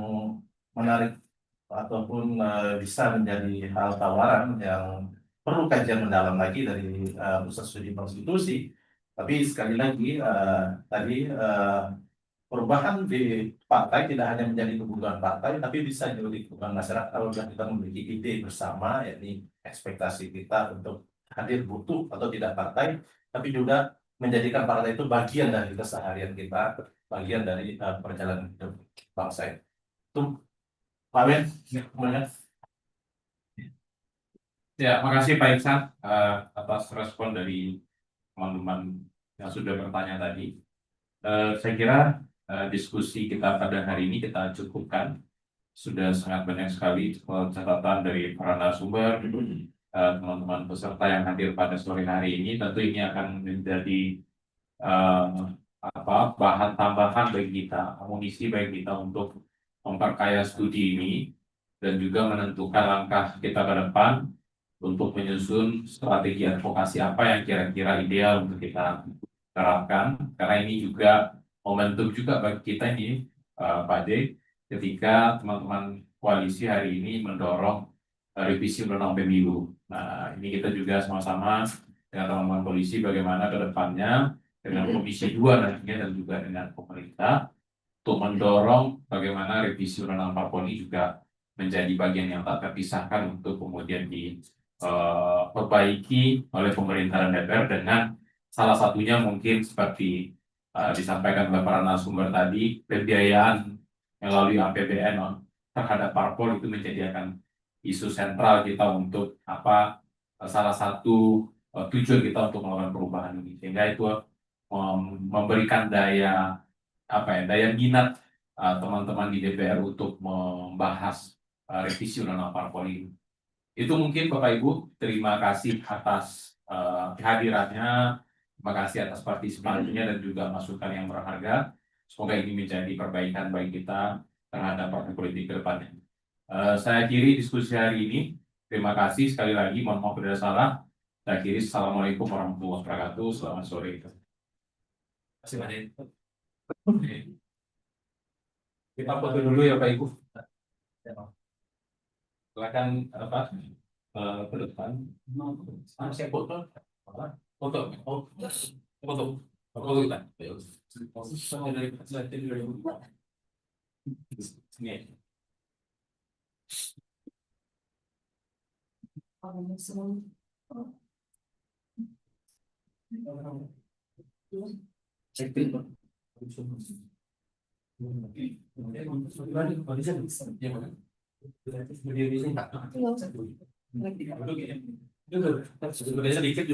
menarik ataupun bisa menjadi hal tawaran yang perlu kajian mendalam lagi dari pusat studi konstitusi. Tapi sekali lagi tadi perubahan di partai tidak hanya menjadi kebutuhan partai, tapi bisa jadi kebutuhan masyarakat kalau kita memiliki ide bersama, yakni ekspektasi kita untuk hadir butuh atau tidak partai, tapi juga menjadikan partai itu bagian dari keseharian kita, bagian dari perjalanan hidup bangsa. Itu Pak Ben, kemudian. Ya, makasih Pak Iksan atas respon dari teman-teman yang sudah bertanya tadi. Saya kira diskusi kita pada hari ini kita cukupkan. Sudah sangat banyak sekali catatan dari para narasumber, teman-teman peserta yang hadir pada sore hari ini. Tentu ini akan menjadi bahan tambahan bagi kita, amunisi bagi kita untuk memperkaya studi ini dan juga menentukan langkah kita ke depan untuk menyusun strategi advokasi apa yang kira-kira ideal untuk kita terapkan. Karena ini juga momentum juga bagi kita ini, Pak D, ketika teman-teman koalisi hari ini mendorong revisi undang-undang pemilu. Nah, ini kita juga sama-sama dengan teman-teman polisi bagaimana ke depannya dengan Komisi 2 nantinya dan juga dengan pemerintah untuk mendorong bagaimana revisi undang-undang parpol ini juga menjadi bagian yang tak terpisahkan untuk kemudian diperbaiki oleh pemerintah dan DPR dengan salah satunya mungkin seperti disampaikan oleh para narasumber tadi, pembiayaan melalui APBN terhadap parpol itu menjadi akan isu sentral kita untuk salah satu tujuan kita untuk melakukan perubahan ini, sehingga itu memberikan daya minat teman-teman di DPR untuk membahas revisi undang-undang parpol ini. Itu mungkin Bapak Ibu, terima kasih atas kehadirannya, terima kasih atas partisipasinya dan juga masukan yang berharga. Semoga ini menjadi perbaikan bagi kita terhadap partai politik ke depannya. Saya akhiri diskusi hari ini. Terima kasih sekali lagi, mohon maaf bila salah. Saya akhiri, Assalamualaikum warahmatullahi wabarakatuh. Selamat sore. Terima kasih Pak D. Kita foto dulu ya Pak Ibu. Silakan ke depan. Saya foto. Foto. Foto. Foto kita. Sama dari legislatif 2004. Ini. Sedikit